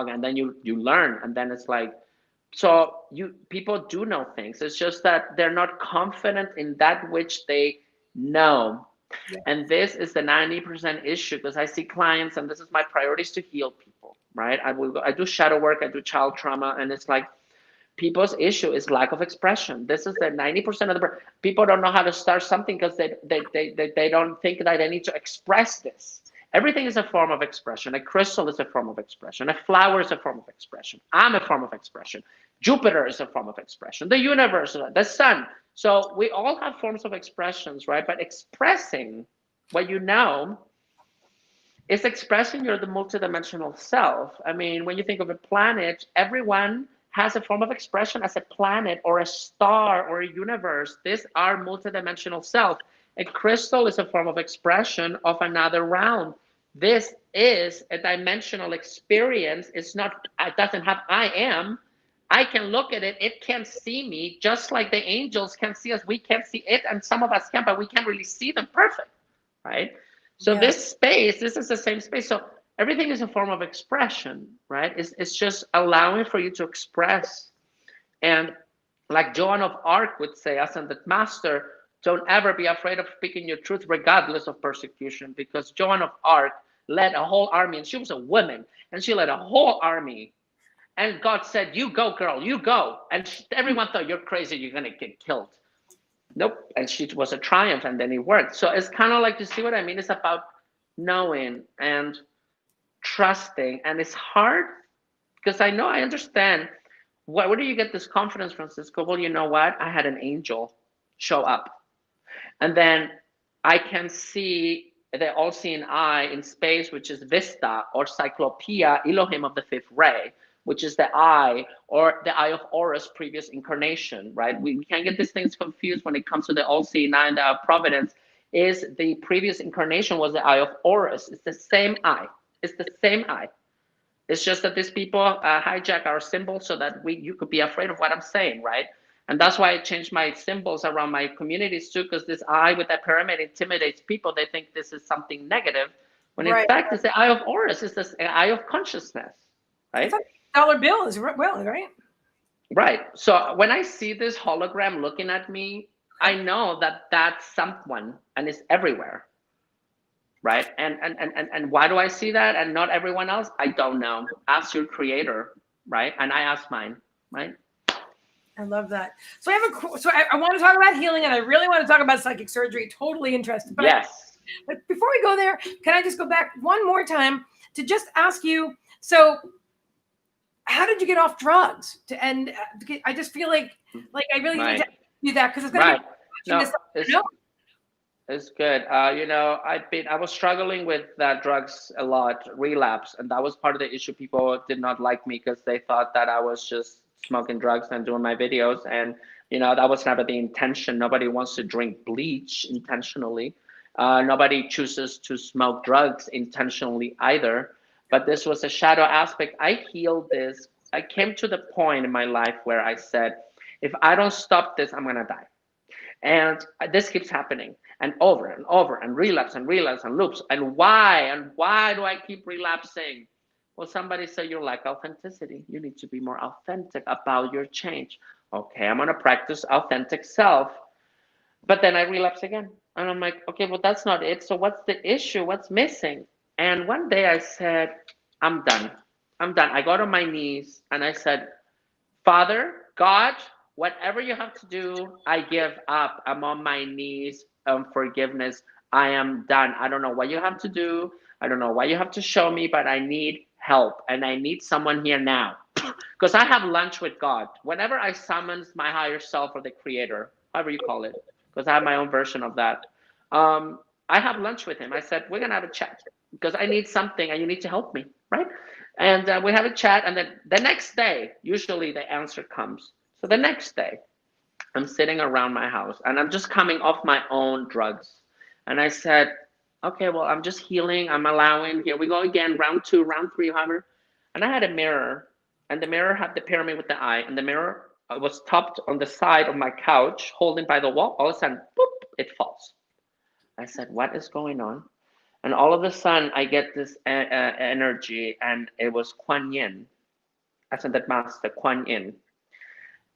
and then you learn, and then it's like, so people do know things. It's just that they're not confident in that which they know. Yeah. And this is the 90% issue, because I see clients, and this is my priority, is to heal people, right? I do shadow work, I do child trauma, and it's like, People's issue is lack of expression. This is the 90% of the people don't know how to start something because they don't think that they need to express this. Everything is a form of expression. A crystal is a form of expression. A flower is a form of expression. I'm a form of expression. Jupiter is a form of expression. The universe, the sun. So we all have forms of expressions, right? But expressing what you know is expressing the multidimensional self. I mean, when you think of a planet, everyone has a form of expression as a planet or a star or a universe. These are multidimensional self. A crystal is a form of expression of another realm. This is a dimensional experience. It's not, it doesn't have I am. I can look at it. It can see me just like the angels can see us. We can't see it, and some of us can, but we can't really see them perfect, right? So this space, this is the same space. So everything is a form of expression, right? It's just allowing for you to express. And like Joan of Arc would say, Ascended Master, don't ever be afraid of speaking your truth regardless of persecution, because Joan of Arc led a whole army, and she was a woman, and she led a whole army. And God said, you go, girl, you go. And everyone thought, you're crazy, you're going to get killed. Nope. And she was a triumph, and then it worked. So it's kind of like, you see what I mean? It's about knowing and trusting. And it's hard because I know, I understand. Where do you get this confidence, Francisco? Well, you know what? I had an angel show up. And then I can see the all-seeing eye in space, which is Vista or Cyclopea, Elohim of the fifth ray, which is the eye, or the eye of Horus, previous incarnation, right? We can't get these things confused when it comes to the all-seeing eye and the eye of providence. Is the previous incarnation was the eye of Horus. It's the same eye. It's the same eye. It's just that these people hijack our symbols so that you could be afraid of what I'm saying, right? And that's why I changed my symbols around my communities too, because this eye with that pyramid intimidates people. They think this is something negative, when in fact it's the eye of Horus. It's the eye of consciousness, right? Dollar bill is well, right? Right. So when I see this hologram looking at me, I know that that's someone, and it's everywhere, right? And why do I see that and not everyone else? I don't know. Ask your creator, right? And I ask mine, right? I love that. So I want to talk about healing, and I really want to talk about psychic surgery. Totally interested. But yes. But before we go there, can I just go back one more time to just ask you? So, how did you get off drugs? I just feel like I really need to do that, because it's going to be It's good. You know, I was struggling with drugs a lot, relapse, and that was part of the issue. People did not like me because they thought that I was just smoking drugs and doing my videos, and you know, that was never the intention. Nobody wants to drink bleach intentionally. Nobody chooses to smoke drugs intentionally either. But this was a shadow aspect. I healed this. I came to the point in my life where I said, if I don't stop this, I'm gonna die. And this keeps happening, and over and over, and relapse and relapse and loops. And why do I keep relapsing? Well, somebody said you lack authenticity. You need to be more authentic about your change. Okay, I'm gonna practice authentic self. But then I relapse again. And I'm like, okay, well, that's not it. So what's the issue? What's missing? And one day I said, I'm done. I'm done. I got on my knees and I said, Father, God, whatever you have to do, I give up. I'm on my knees. Forgiveness. I am done. I don't know what you have to do. I don't know what you have to show me, but I need help. And I need someone here now. Because I have lunch with God. Whenever I summons my higher self, or the creator, however you call it, because I have my own version of that, I have lunch with him. I said, we're going to have a chat because I need something and you need to help me, right? And we have a chat, and then the next day, usually the answer comes. So the next day, I'm sitting around my house and I'm just coming off my own drugs. And I said, okay, well, I'm just healing. I'm allowing. Here we go again, round 2, round 3, however. And I had a mirror, and the mirror had the pyramid with the eye, and the mirror was topped on the side of my couch, holding by the wall. All of a sudden, boop, it falls. I said, what is going on? And all of a sudden, I get this energy, and it was Kuan Yin. I said, that master, Kuan Yin.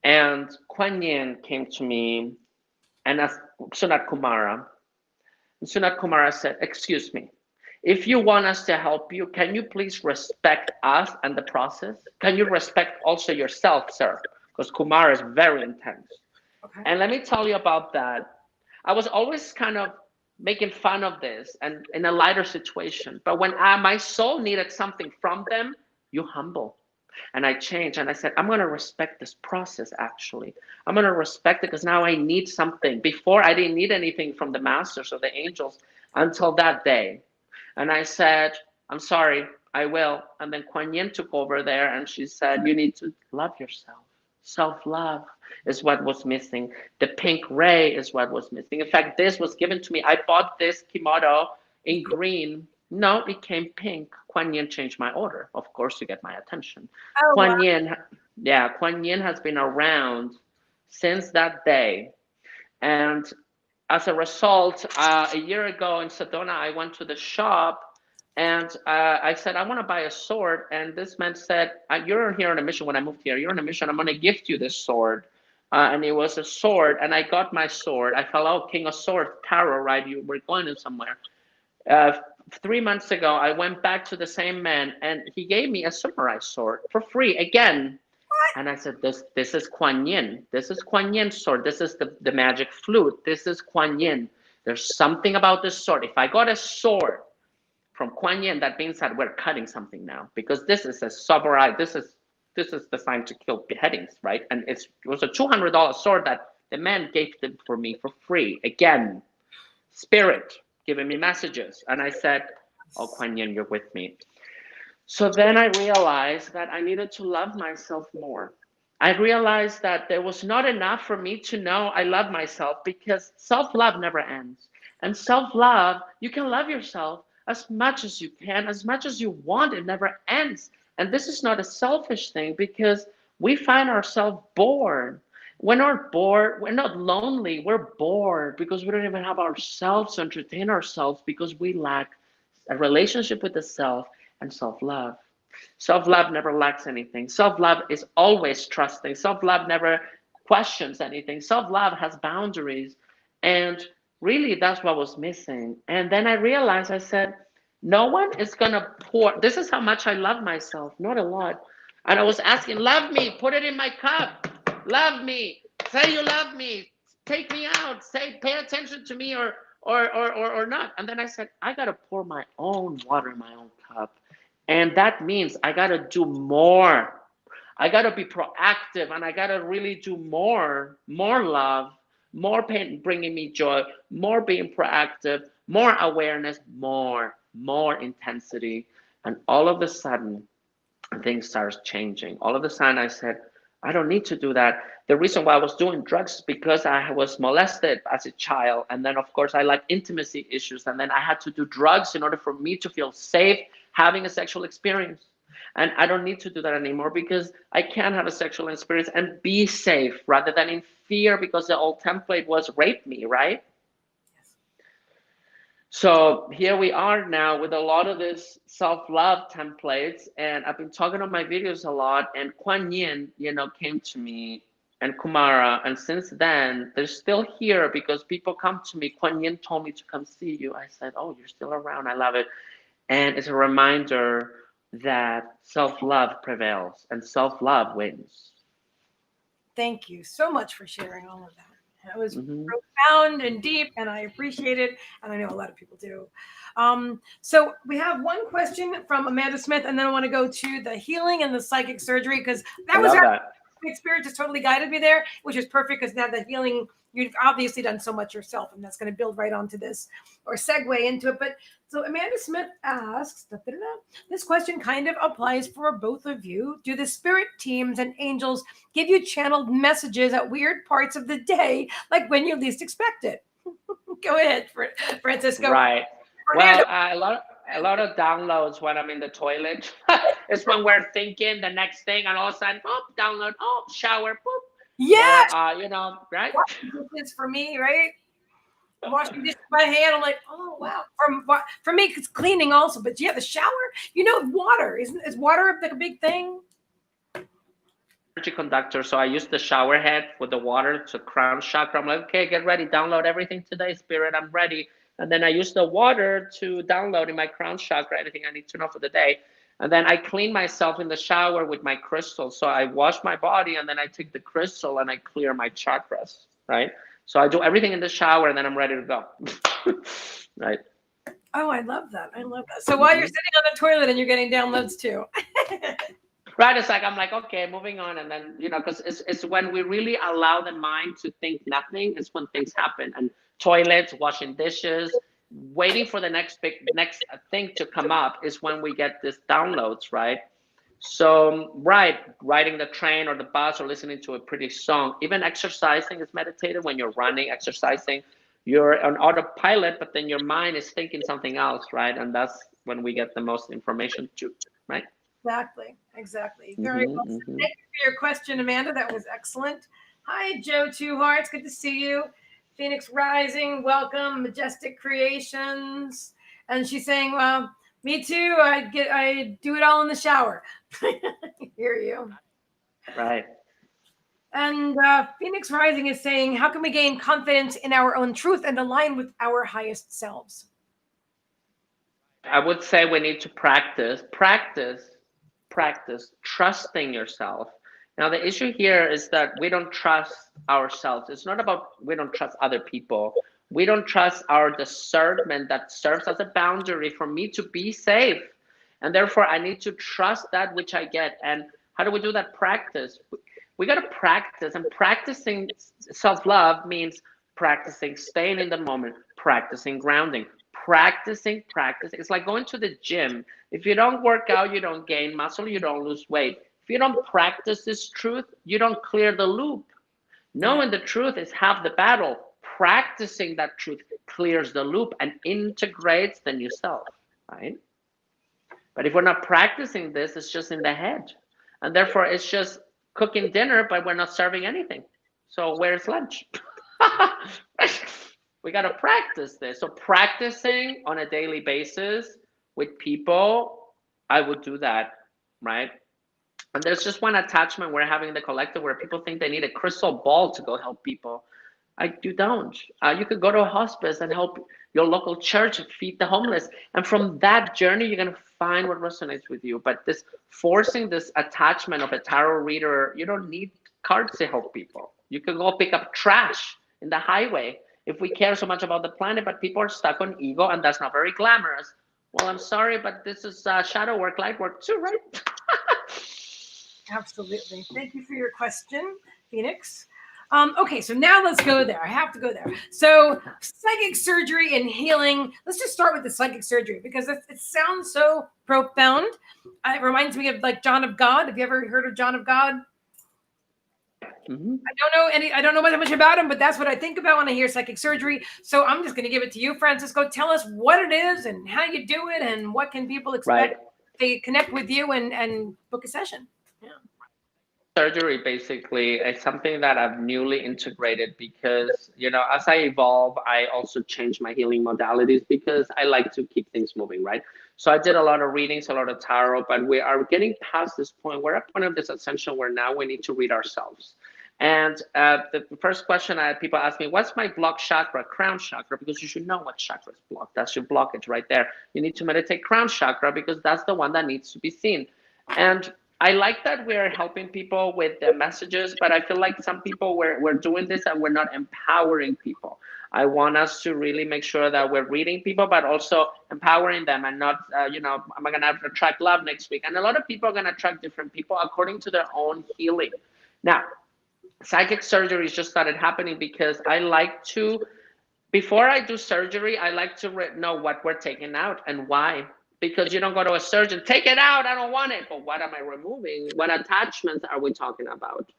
And Kuan Yin came to me and asked Sunat Kumara. And Sunat Kumara said, excuse me, if you want us to help you, can you please respect us and the process? Can you respect also yourself, sir? because Kumara is very intense. Okay. And let me tell you about that. I was always kind of making fun of this and in a lighter situation. But when my soul needed something from them, you humble. And I changed and I said, I'm going to respect this process actually. I'm going to respect it because now I need something. Before, I didn't need anything from the masters or the angels until that day. And I said, I'm sorry, I will. And then Kuan Yin took over there and she said, you need to love yourself. Self-love is what was missing. The pink ray is what was missing. In fact, this was given to me. I bought this kimono in green. No, it came pink. Kuan Yin changed my order, of course, to get my attention. Oh, wow. Kuan Yin has been around since that day. And as a result, a year ago in Sedona, I went to the shop and I said, I want to buy a sword. And this man said, you're here on a mission. When I moved here, you're on a mission. I'm going to gift you this sword. And it was a sword. And I got my sword. I felt, oh, King of Swords, tarot, right? You were going in somewhere. 3 months ago, I went back to the same man and he gave me a samurai sword for free again. And I said, this is Kuan Yin. This is Kuan Yin's sword. This is the magic flute. This is Kuan Yin. There's something about this sword. If I got a sword from Kuan Yin, that means that we're cutting something now. Because this is a samurai. This is designed to kill beheadings, right? And it was a $200 sword that the man gave them for me for free. Again, spirit giving me messages. And I said, oh, Kuan Yin, you're with me. So then I realized that I needed to love myself more. I realized that there was not enough for me to know I love myself because self-love never ends. And self-love, you can love yourself as much as you can, as much as you want. It never ends. And this is not a selfish thing because we find ourselves bored. We're not bored. We're not lonely. We're bored because we don't even have ourselves to entertain ourselves because we lack a relationship with the self and self-love. Self-love never lacks anything. Self-love is always trusting. Self-love never questions anything. Self-love has boundaries. And really, that's what was missing. And then I realized, I said, no one is going to pour. This is how much I love myself, not a lot. And I was asking, love me, put it in my cup. Love me, say you love me, take me out, say, pay attention to me or not. And then I said, I got to pour my own water in my own cup. And that means I got to do more. I got to be proactive and I got to really do more love, more pain, bringing me joy, more being proactive, more awareness, more intensity. And all of a sudden, things started changing. All of a sudden, I said, I don't need to do that. The reason why I was doing drugs is because I was molested as a child. And then, of course, I like intimacy issues. And then I had to do drugs in order for me to feel safe having a sexual experience. And I don't need to do that anymore because I can have a sexual experience and be safe rather than in fear because the old template was rape me, right? So here we are now with a lot of this self-love templates, and I've been talking on my videos a lot, and Kuan Yin, came to me, and Kumara, and since then, they're still here because people come to me. Kuan Yin told me to come see you. I said, oh, you're still around. I love it. And it's a reminder that self-love prevails and self-love wins. Thank you so much for sharing all of that. That was profound and deep, and I appreciate it, and I know a lot of people do. So we have one question from Amanda Smith, and then I want to go to the healing and the psychic surgery because that was my spirit just totally guided me there, which is perfect because now the healing, you've obviously done so much yourself, and that's going to build right onto this or segue into it. But so Amanda Smith asks, this question kind of applies for both of you. Do the spirit teams and angels give you channeled messages at weird parts of the day, like when you least expect it? Go ahead, Francisco. Right. Well, a lot of downloads when I'm in the toilet. It's when we're thinking the next thing, and all of a sudden, download, shower, boop. Yeah. Right? It's for me, right? Washing dishes by hand. I'm like, oh wow. For me, it's cleaning also. But yeah, the shower. Water is water like a big thing? Energy conductor. So I use the shower head with the water to crown chakra. I'm like, okay, get ready, download everything today, spirit. I'm ready. And then I use the water to download in my crown chakra anything I need to know for the day. And then I clean myself in the shower with my crystal. So I wash my body, and then I take the crystal and I clear my chakras, right? So I do everything in the shower, and then I'm ready to go. Right. Oh, I love that. I love that. So while you're sitting on the toilet and you're getting downloads too. Right. It's like, I'm like, okay, moving on. And then, because it's when we really allow the mind to think nothing, it's when things happen. And toilets, washing dishes, waiting for the next thing to come up is when we get these downloads, right? So, right, riding the train or the bus or listening to a pretty song, even exercising is meditative. When you're running, exercising, you're on autopilot, but then your mind is thinking something else, right? And that's when we get the most information too, right? Exactly. Very well. Thank you for your question, Amanda. That was excellent. Hi, Joe Two Hearts. Good to see you. Phoenix Rising, welcome. Majestic Creations. And she's saying, well, me too. I do it all in the shower. Hear you. Right. And Phoenix Rising is saying, how can we gain confidence in our own truth and align with our highest selves? I would say we need to practice trusting yourself. Now, the issue here is that we don't trust ourselves. It's not about we don't trust other people. We don't trust our discernment that serves as a boundary for me to be safe. And therefore, I need to trust that which I get. And how do we do that? Practice. We got to practice. And practicing self-love means practicing staying in the moment, practicing grounding, practicing. It's like going to the gym. If you don't work out, you don't gain muscle, you don't lose weight. If you don't practice this truth, you don't clear the loop. Knowing the truth is half the battle. Practicing that truth clears the loop and integrates the new self, right? But if we're not practicing this, it's just in the head. And therefore, it's just cooking dinner, but we're not serving anything. So where's lunch? We got to practice this. So practicing on a daily basis with people, I would do that, right? And there's just one attachment we're having in the collective where people think they need a crystal ball to go help people. You don't. You could go to a hospice and help your local church feed the homeless. And from that journey, you're going to find what resonates with you. But this forcing this attachment of a tarot reader, you don't need cards to help people. You can go pick up trash in the highway if we care so much about the planet, but people are stuck on ego, and that's not very glamorous. Well, I'm sorry, but this is shadow work, light work too, right? Absolutely. Thank you for your question, Phoenix. Okay, so now let's go there. I have to go there. So psychic surgery and healing. Let's just start with the psychic surgery because it sounds so profound. It reminds me of like John of God. Have you ever heard of John of God? I don't know much about him, but that's what I think about when I hear psychic surgery. So I'm just going to give it to you, Francisco. Tell us what it is and how you do it and what can people expect if they connect with you and book a session. Yeah. Surgery basically is something that I've newly integrated because, as I evolve, I also change my healing modalities because I like to keep things moving, right? So I did a lot of readings, a lot of tarot, but we are getting past this point. We're at point of this ascension where now we need to read ourselves. And the first question people ask me, what's my blocked chakra? Crown chakra, because you should know what chakra is blocked. That's your blockage right there. You need to meditate crown chakra because that's the one that needs to be seen. And I like that we're helping people with the messages, but I feel like some people we're doing this and we're not empowering people. I want us to really make sure that we're reading people, but also empowering them and not, am I going to attract love next week? And a lot of people are going to attract different people according to their own healing. Now, psychic surgery just started happening because I like to, before I do surgery, I like to know what we're taking out and why. Because you don't go to a surgeon, take it out, I don't want it. But what am I removing? What attachments are we talking about?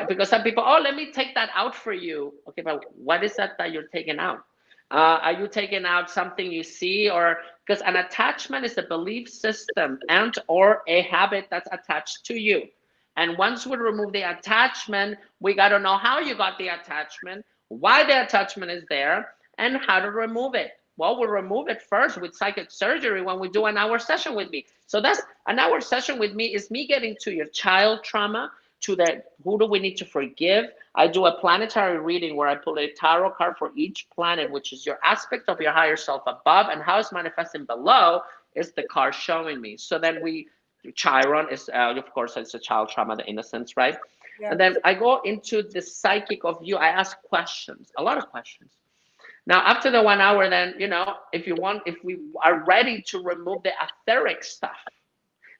Because some people, let me take that out for you. Okay, but what is that you're taking out? Are you taking out something you see? Or because an attachment is a belief system and or a habit that's attached to you. And once we remove the attachment, we got to know how you got the attachment, why the attachment is there, and how to remove it. Well, we'll remove it first with psychic surgery when we do an hour session with me. So that's an hour session with me is me getting to your child trauma, to the who do we need to forgive. I do a planetary reading where I pull a tarot card for each planet, which is your aspect of your higher self above, and how it's manifesting below is the card showing me. So then Chiron is, of course, it's a child trauma, the innocence, right? Yeah. And then I go into the psychic of you. I ask questions, a lot of questions. Now, after the 1 hour, then, if we are ready to remove the etheric stuff,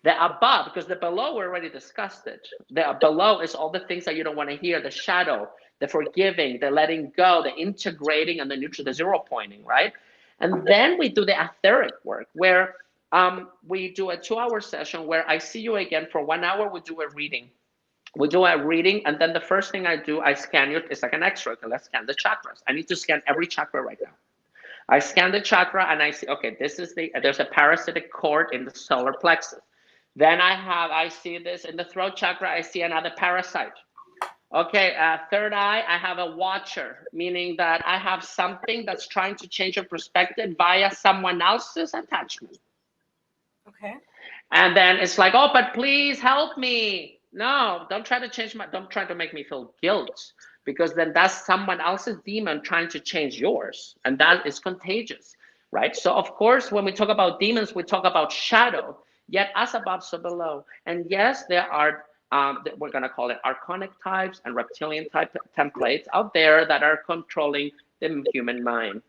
the above, because the below, we already discussed it. The below is all the things that you don't want to hear, the shadow, the forgiving, the letting go, the integrating, and the neutral, the zero pointing, right? And then we do the etheric work where we do a 2-hour session where I see you again for 1 hour. We do a reading. And then the first thing I do, I scan you. It's like an X-ray. Okay, let's scan the chakras. I need to scan every chakra right now. I scan the chakra and I see, okay, there's a parasitic cord in the solar plexus. Then I see this in the throat chakra. I see another parasite. Okay, third eye, I have a watcher, meaning that I have something that's trying to change your perspective via someone else's attachment. Okay. And then it's like, oh, but please help me. No, don't try to make me feel guilt, because then that's someone else's demon trying to change yours. And that is contagious, right? So of course, when we talk about demons, we talk about shadow, yet as above, so below. And yes, there are, we're going to call it archonic types and reptilian type templates out there that are controlling the human mind.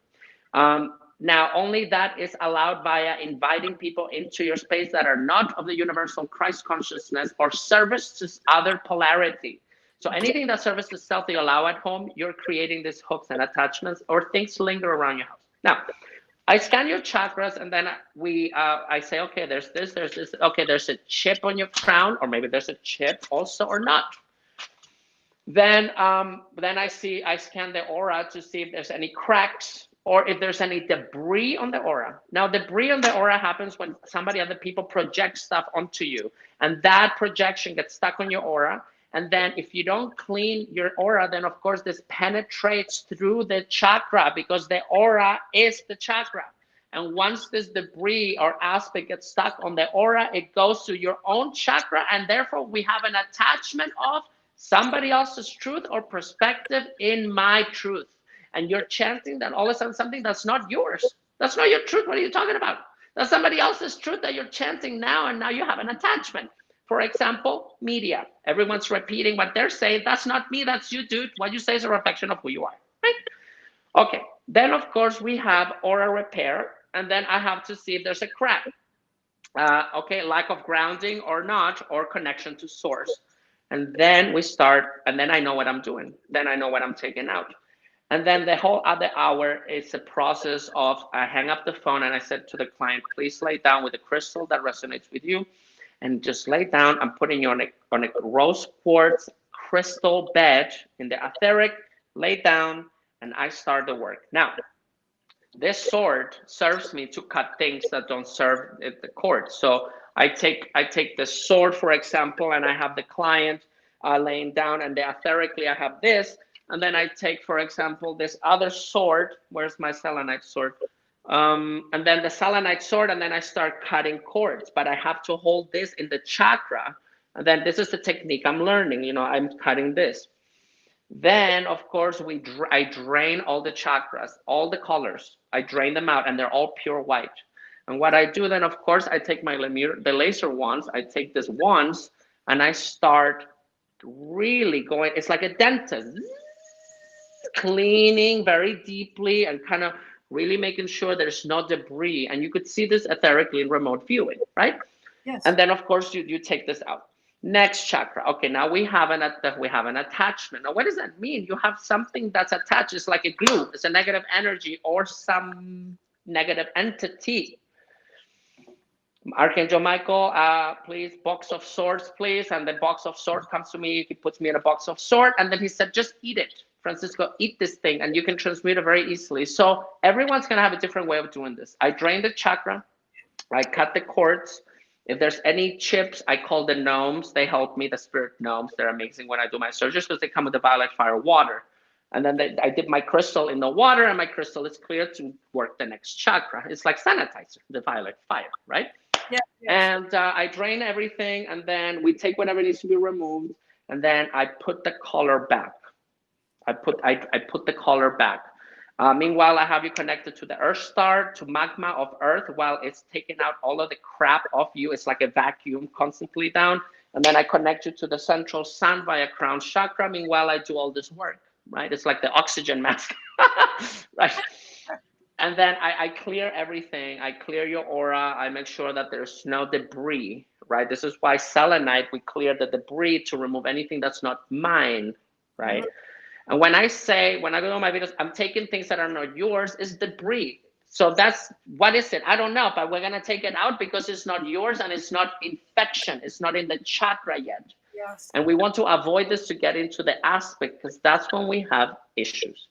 Now, only that is allowed via inviting people into your space that are not of the universal Christ consciousness or service to other polarity. So anything that services self you allow at home, you're creating these hooks and attachments, or things linger around your house. Now, I scan your chakras, and then I say, okay, there's this, okay, there's a chip on your crown, or maybe there's a chip also, or not. Then I scan the aura to see if there's any cracks or if there's any debris on the aura. Now, debris on the aura happens when other people project stuff onto you, and that projection gets stuck on your aura. And then if you don't clean your aura, then of course this penetrates through the chakra, because the aura is the chakra. And once this debris or aspect gets stuck on the aura, it goes to your own chakra, and therefore we have an attachment of somebody else's truth or perspective in my truth. And you're chanting that all of a sudden something that's not yours. That's not your truth. What are you talking about? That's somebody else's truth that you're chanting now, and now you have an attachment. For example, media. Everyone's repeating what they're saying. That's not me, that's you, dude. What you say is a reflection of who you are, right? Okay, then of course we have aura repair, and then I have to see if there's a crack. Okay, lack of grounding or not, or connection to source. And then we start, and then I know what I'm doing. Then I know what I'm taking out. And then the whole other hour is a process of, I hang up the phone and I said to the client, please lay down with a crystal that resonates with you, and just lay down. I'm putting you on a rose quartz crystal bed in the etheric, lay down, and I start the work. Now, this sword serves me to cut things that don't serve the cord. So I take the sword, for example, and I have the client laying down, and etherically I have this. And then I take, for example, this other sword. Where's my selenite sword? And then the selenite sword, and then I start cutting cords. But I have to hold this in the chakra. And then this is the technique I'm learning. I'm cutting this. Then, of course, I drain all the chakras, all the colors. I drain them out, and they're all pure white. And what I do then, of course, I take the laser wands. I take this wands, and I start really going. It's like a dentist, cleaning very deeply and kind of really making sure there's no debris. And you could see this etherically in remote viewing, right? Yes. And then, of course, you take this out. Next chakra. Okay, now we have an attachment. Now, what does that mean? You have something that's attached. It's like a glue. It's a negative energy or some negative entity. Archangel Michael, please, box of swords, please. And the box of swords comes to me. He puts me in a box of sword, and then he said, just eat it. Francisco, eat this thing, and you can transmute it very easily. So everyone's going to have a different way of doing this. I drain the chakra. I cut the cords. If there's any chips, I call the gnomes. They help me, the spirit gnomes. They're amazing when I do my surgeries because they come with the violet fire water. And then I dip my crystal in the water, and my crystal is clear to work the next chakra. It's like sanitizer, the violet fire, right? Yeah. And I drain everything, and then we take whatever needs to be removed. and then I put the collar back. I put the collar back. Meanwhile, I have you connected to the Earth Star, to magma of Earth, while it's taking out all of the crap off you. It's like a vacuum constantly down. And then I connect you to the central sun via crown chakra. Meanwhile, I do all this work, right? It's like the oxygen mask, right? And then I clear everything. I clear your aura. I make sure that there's no debris, right? This is why selenite, we clear the debris to remove anything that's not mine, right? And when I go on my videos, I'm taking things that are not yours, it's debris. So that's, what is it? I don't know, but we're going to take it out because it's not yours and it's not infection. It's not in the chakra yet. Yes. And we want to avoid this to get into the aspect, because that's when we have issues.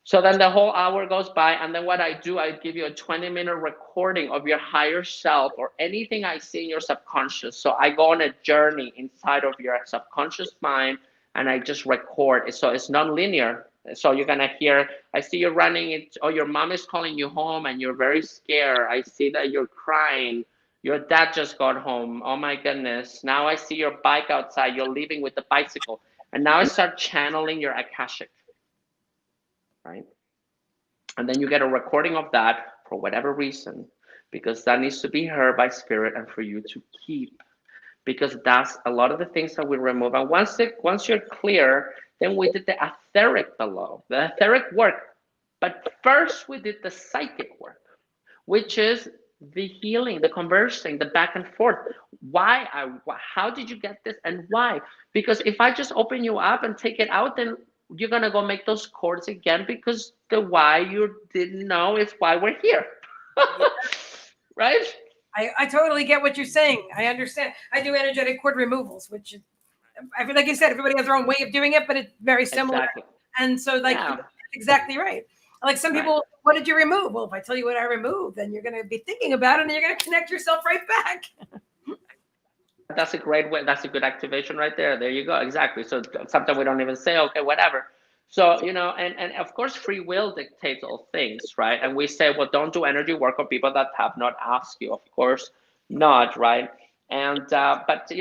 So then the whole hour goes by, and then what I do, I give you a 20-minute recording of your higher self or anything I see in your subconscious. So I go on a journey inside of your subconscious mind, and I just record it. So it's non-linear. So you're gonna hear, I see you running, or your mom is calling you home and you're very scared. I see that you're crying. Your dad just got home. Oh my goodness. Now I see your bike outside. You're leaving with the bicycle. And now I start channeling your Akashic, right? And then you get a recording of that for whatever reason, because that needs to be heard by spirit and for you to keep. Because that's a lot of the things that we remove. And once you're clear, then we did the etheric below, the etheric work. But first we did the psychic work, which is the healing, the conversing, the back and forth. How did you get this and why? Because if I just open you up and take it out, then you're gonna go make those chords again, because the why you didn't know is why we're here. Right? I totally get what you're saying. I understand. I do energetic cord removals, which I feel like you said, everybody has their own way of doing it, but it's very similar. Exactly. And so, like, Yeah. exactly right. Like some people, what did you remove? Well, if I tell you what I removed, then you're going to be thinking about it, and you're going to connect yourself right back. That's a great way. That's a good activation right there. There you go. Exactly. So sometimes we don't even say, okay, whatever. So, and of course, free will dictates all things, right? And we say, well, don't do energy work on people that have not asked you. Of course not, right? And, but,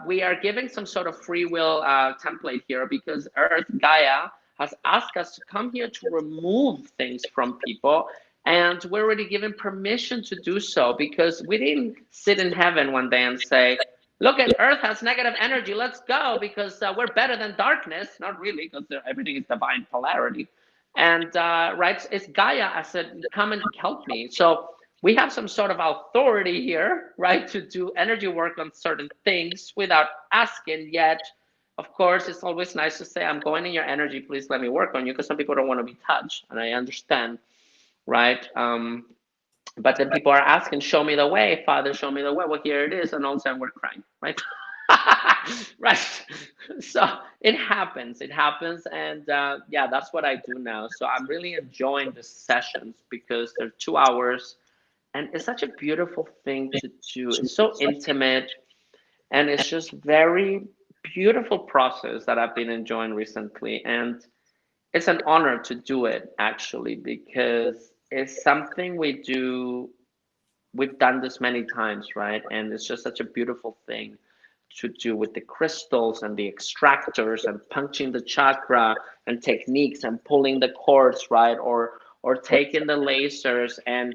we are giving some sort of free will template here, because Earth, Gaia, has asked us to come here to remove things from people. And we're already given permission to do so, because we didn't sit in heaven one day and say, look, at Earth has negative energy, let's go, because we're better than darkness. Not really, because everything is divine polarity. And right, it's Gaia. I said, come and help me. So we have some sort of authority here, right, to do energy work on certain things without asking yet. Of course, it's always nice to say, I'm going in your energy, please let me work on you, because some people don't want to be touched, and I understand, right? But then people are asking, show me the way, Father, show me the way. Well, here it is. And all of a sudden we're crying, right? Right. So it happens. And yeah, that's what I do now. So I'm really enjoying the sessions, because they're 2 hours. And it's such a beautiful thing to do. It's so intimate. And it's just very beautiful process that I've been enjoying recently. And it's an honor to do it, actually, because it's something we've done this many times, right? And it's just such a beautiful thing to do with the crystals and the extractors and punching the chakra and techniques and pulling the cords, right? Or taking the lasers and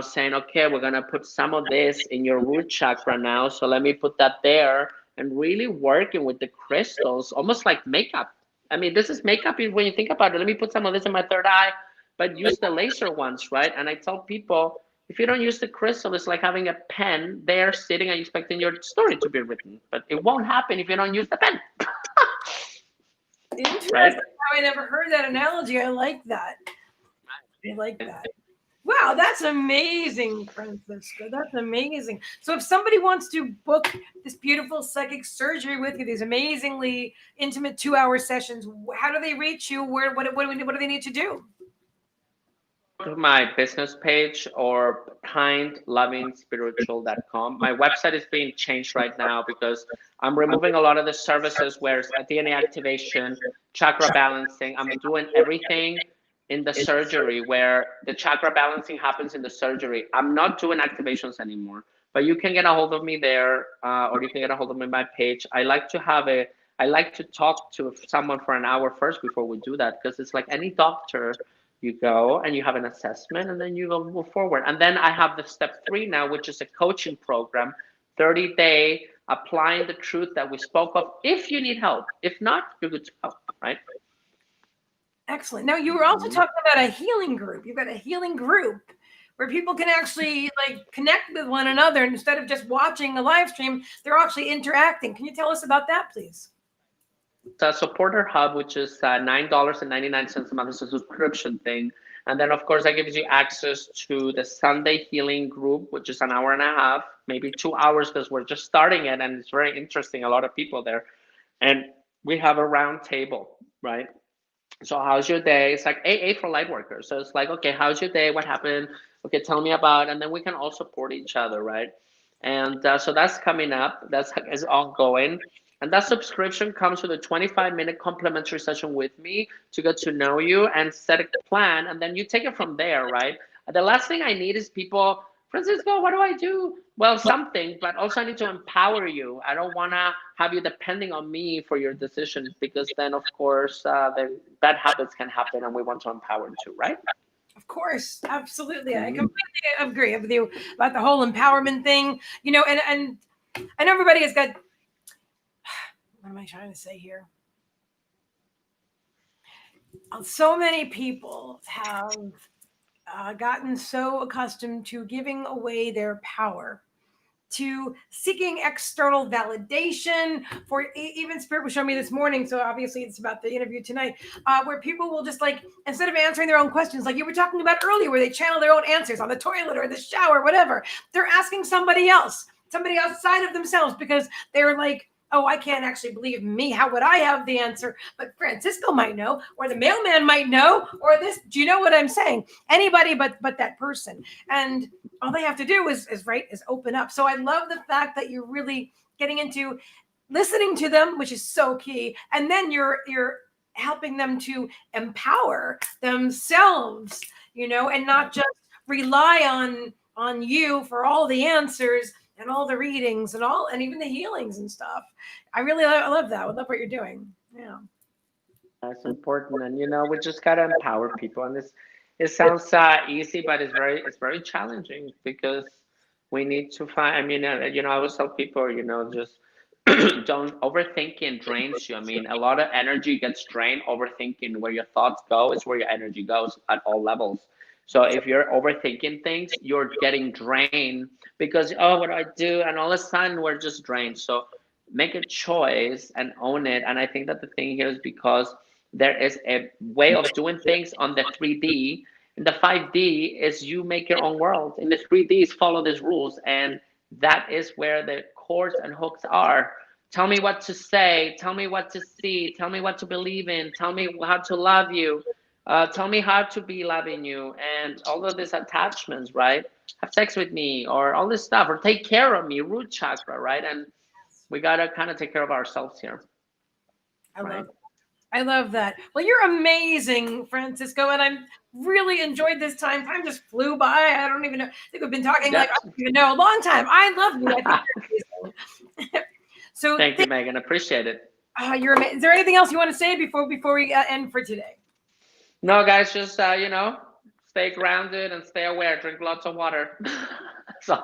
saying, okay, we're gonna put some of this in your root chakra now, so let me put that there, and really working with the crystals, almost like makeup. I mean, this is makeup when you think about it. Let me put some of this in my third eye, but use the laser ones, right? And I tell people, if you don't use the crystal, it's like having a pen there sitting and expecting your story to be written. But it won't happen if you don't use the pen. Interesting. Right? I never heard that analogy. I like that. I like that. Wow, that's amazing, Francisco. That's amazing. So if somebody wants to book this beautiful psychic surgery with you, these amazingly intimate 2-hour sessions, how do they reach you? What do they need to do? To my business page, or kindlovingspiritual.com. My website is being changed right now, because I'm removing a lot of the services where it's DNA activation, chakra balancing. I'm doing everything in the surgery, where the chakra balancing happens in the surgery. I'm not doing activations anymore, but you can get a hold of me there, or you can get a hold of me on my page. I like to have a I like to talk to someone for an hour first before we do that, because it's like any doctor. You go and you have an assessment, and then you go move forward. And then I have the step 3 now, which is a coaching program, 30-day applying the truth that we spoke of. If you need help, if not, you're good to go, right? Excellent. Now, you were also talking about a healing group. You've got a healing group where people can actually like connect with one another, and instead of just watching a live stream, they're actually interacting. Can you tell us about that, please? It's a supporter hub, which is $9.99 a month. It's a subscription thing. And then, of course, that gives you access to the Sunday healing group, which is an hour and a half, maybe 2 hours, because we're just starting it. And it's very interesting. A lot of people there. And we have a round table, right? So how's your day? It's like AA for light workers. So it's like, okay, how's your day? What happened? Okay, tell me about, and then we can all support each other, right? And so that's coming up. That's is ongoing. And that subscription comes with a 25-minute complimentary session with me to get to know you and set a plan. And then you take it from there, right? The last thing I need is people, Francisco, what do I do? Well, something, but also I need to empower you. I don't want to have you depending on me for your decisions, because then, of course, the bad habits can happen, and we want to empower too, right? Of course, absolutely. I completely agree with you about the whole empowerment thing. You know, and everybody has got. What am I trying to say here? So many people have gotten so accustomed to giving away their power, to seeking external validation. For even Spirit was showing me this morning, so obviously it's about the interview tonight, where people will just like, instead of answering their own questions, like you were talking about earlier, where they channel their own answers on the toilet or the shower, whatever, they're asking somebody else, somebody outside of themselves, because they're like, oh, I can't actually believe me. How would I have the answer? But Francisco might know, or the mailman might know, or this. Do you know what I'm saying? Anybody but that person. And all they have to do is open up. So I love the fact that you're really getting into listening to them, which is so key. And then you're helping them to empower themselves, you know, and not just rely on you for all the answers and all the readings and even the healings and stuff. I really love that. I love what you're doing. Yeah. That's important. And, we just got to empower people. And it sounds easy, but it's very challenging, because we need to find, I always tell people, just don't overthinking drains you. I mean, a lot of energy gets drained. Overthinking, where your thoughts go is where your energy goes at all levels. So if you're overthinking things, you're getting drained, because, oh, what do I do? And all of a sudden we're just drained. So make a choice and own it. And I think that the thing here is because there is a way of doing things on the 3D. In the 5D is you make your own world. In the 3D is follow these rules. And that is where the chords and hooks are. Tell me what to say. Tell me what to see. Tell me what to believe in. Tell me how to love you. Tell me how to be loving you, and all of these attachments, right? Have sex with me, or all this stuff, or take care of me, root chakra, right? And we got to kind of take care of ourselves here. I love that. Well, you're amazing, Francisco, and I'm really enjoyed this time. Time just flew by. I don't even know. I think we've been talking like I don't even know, a long time. I love you. I think you're amazing. So thank you, Megan. Appreciate it. You're amazing. Is there anything else you want to say before we end for today? No, guys, just stay grounded and stay aware. Drink lots of water. Awesome.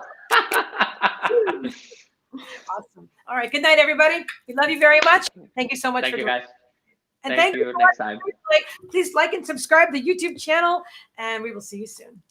All right. Good night, everybody. We love you very much. Thank you so much. Thank you, guys. And thank you next time. Please like and subscribe to the YouTube channel, and we will see you soon.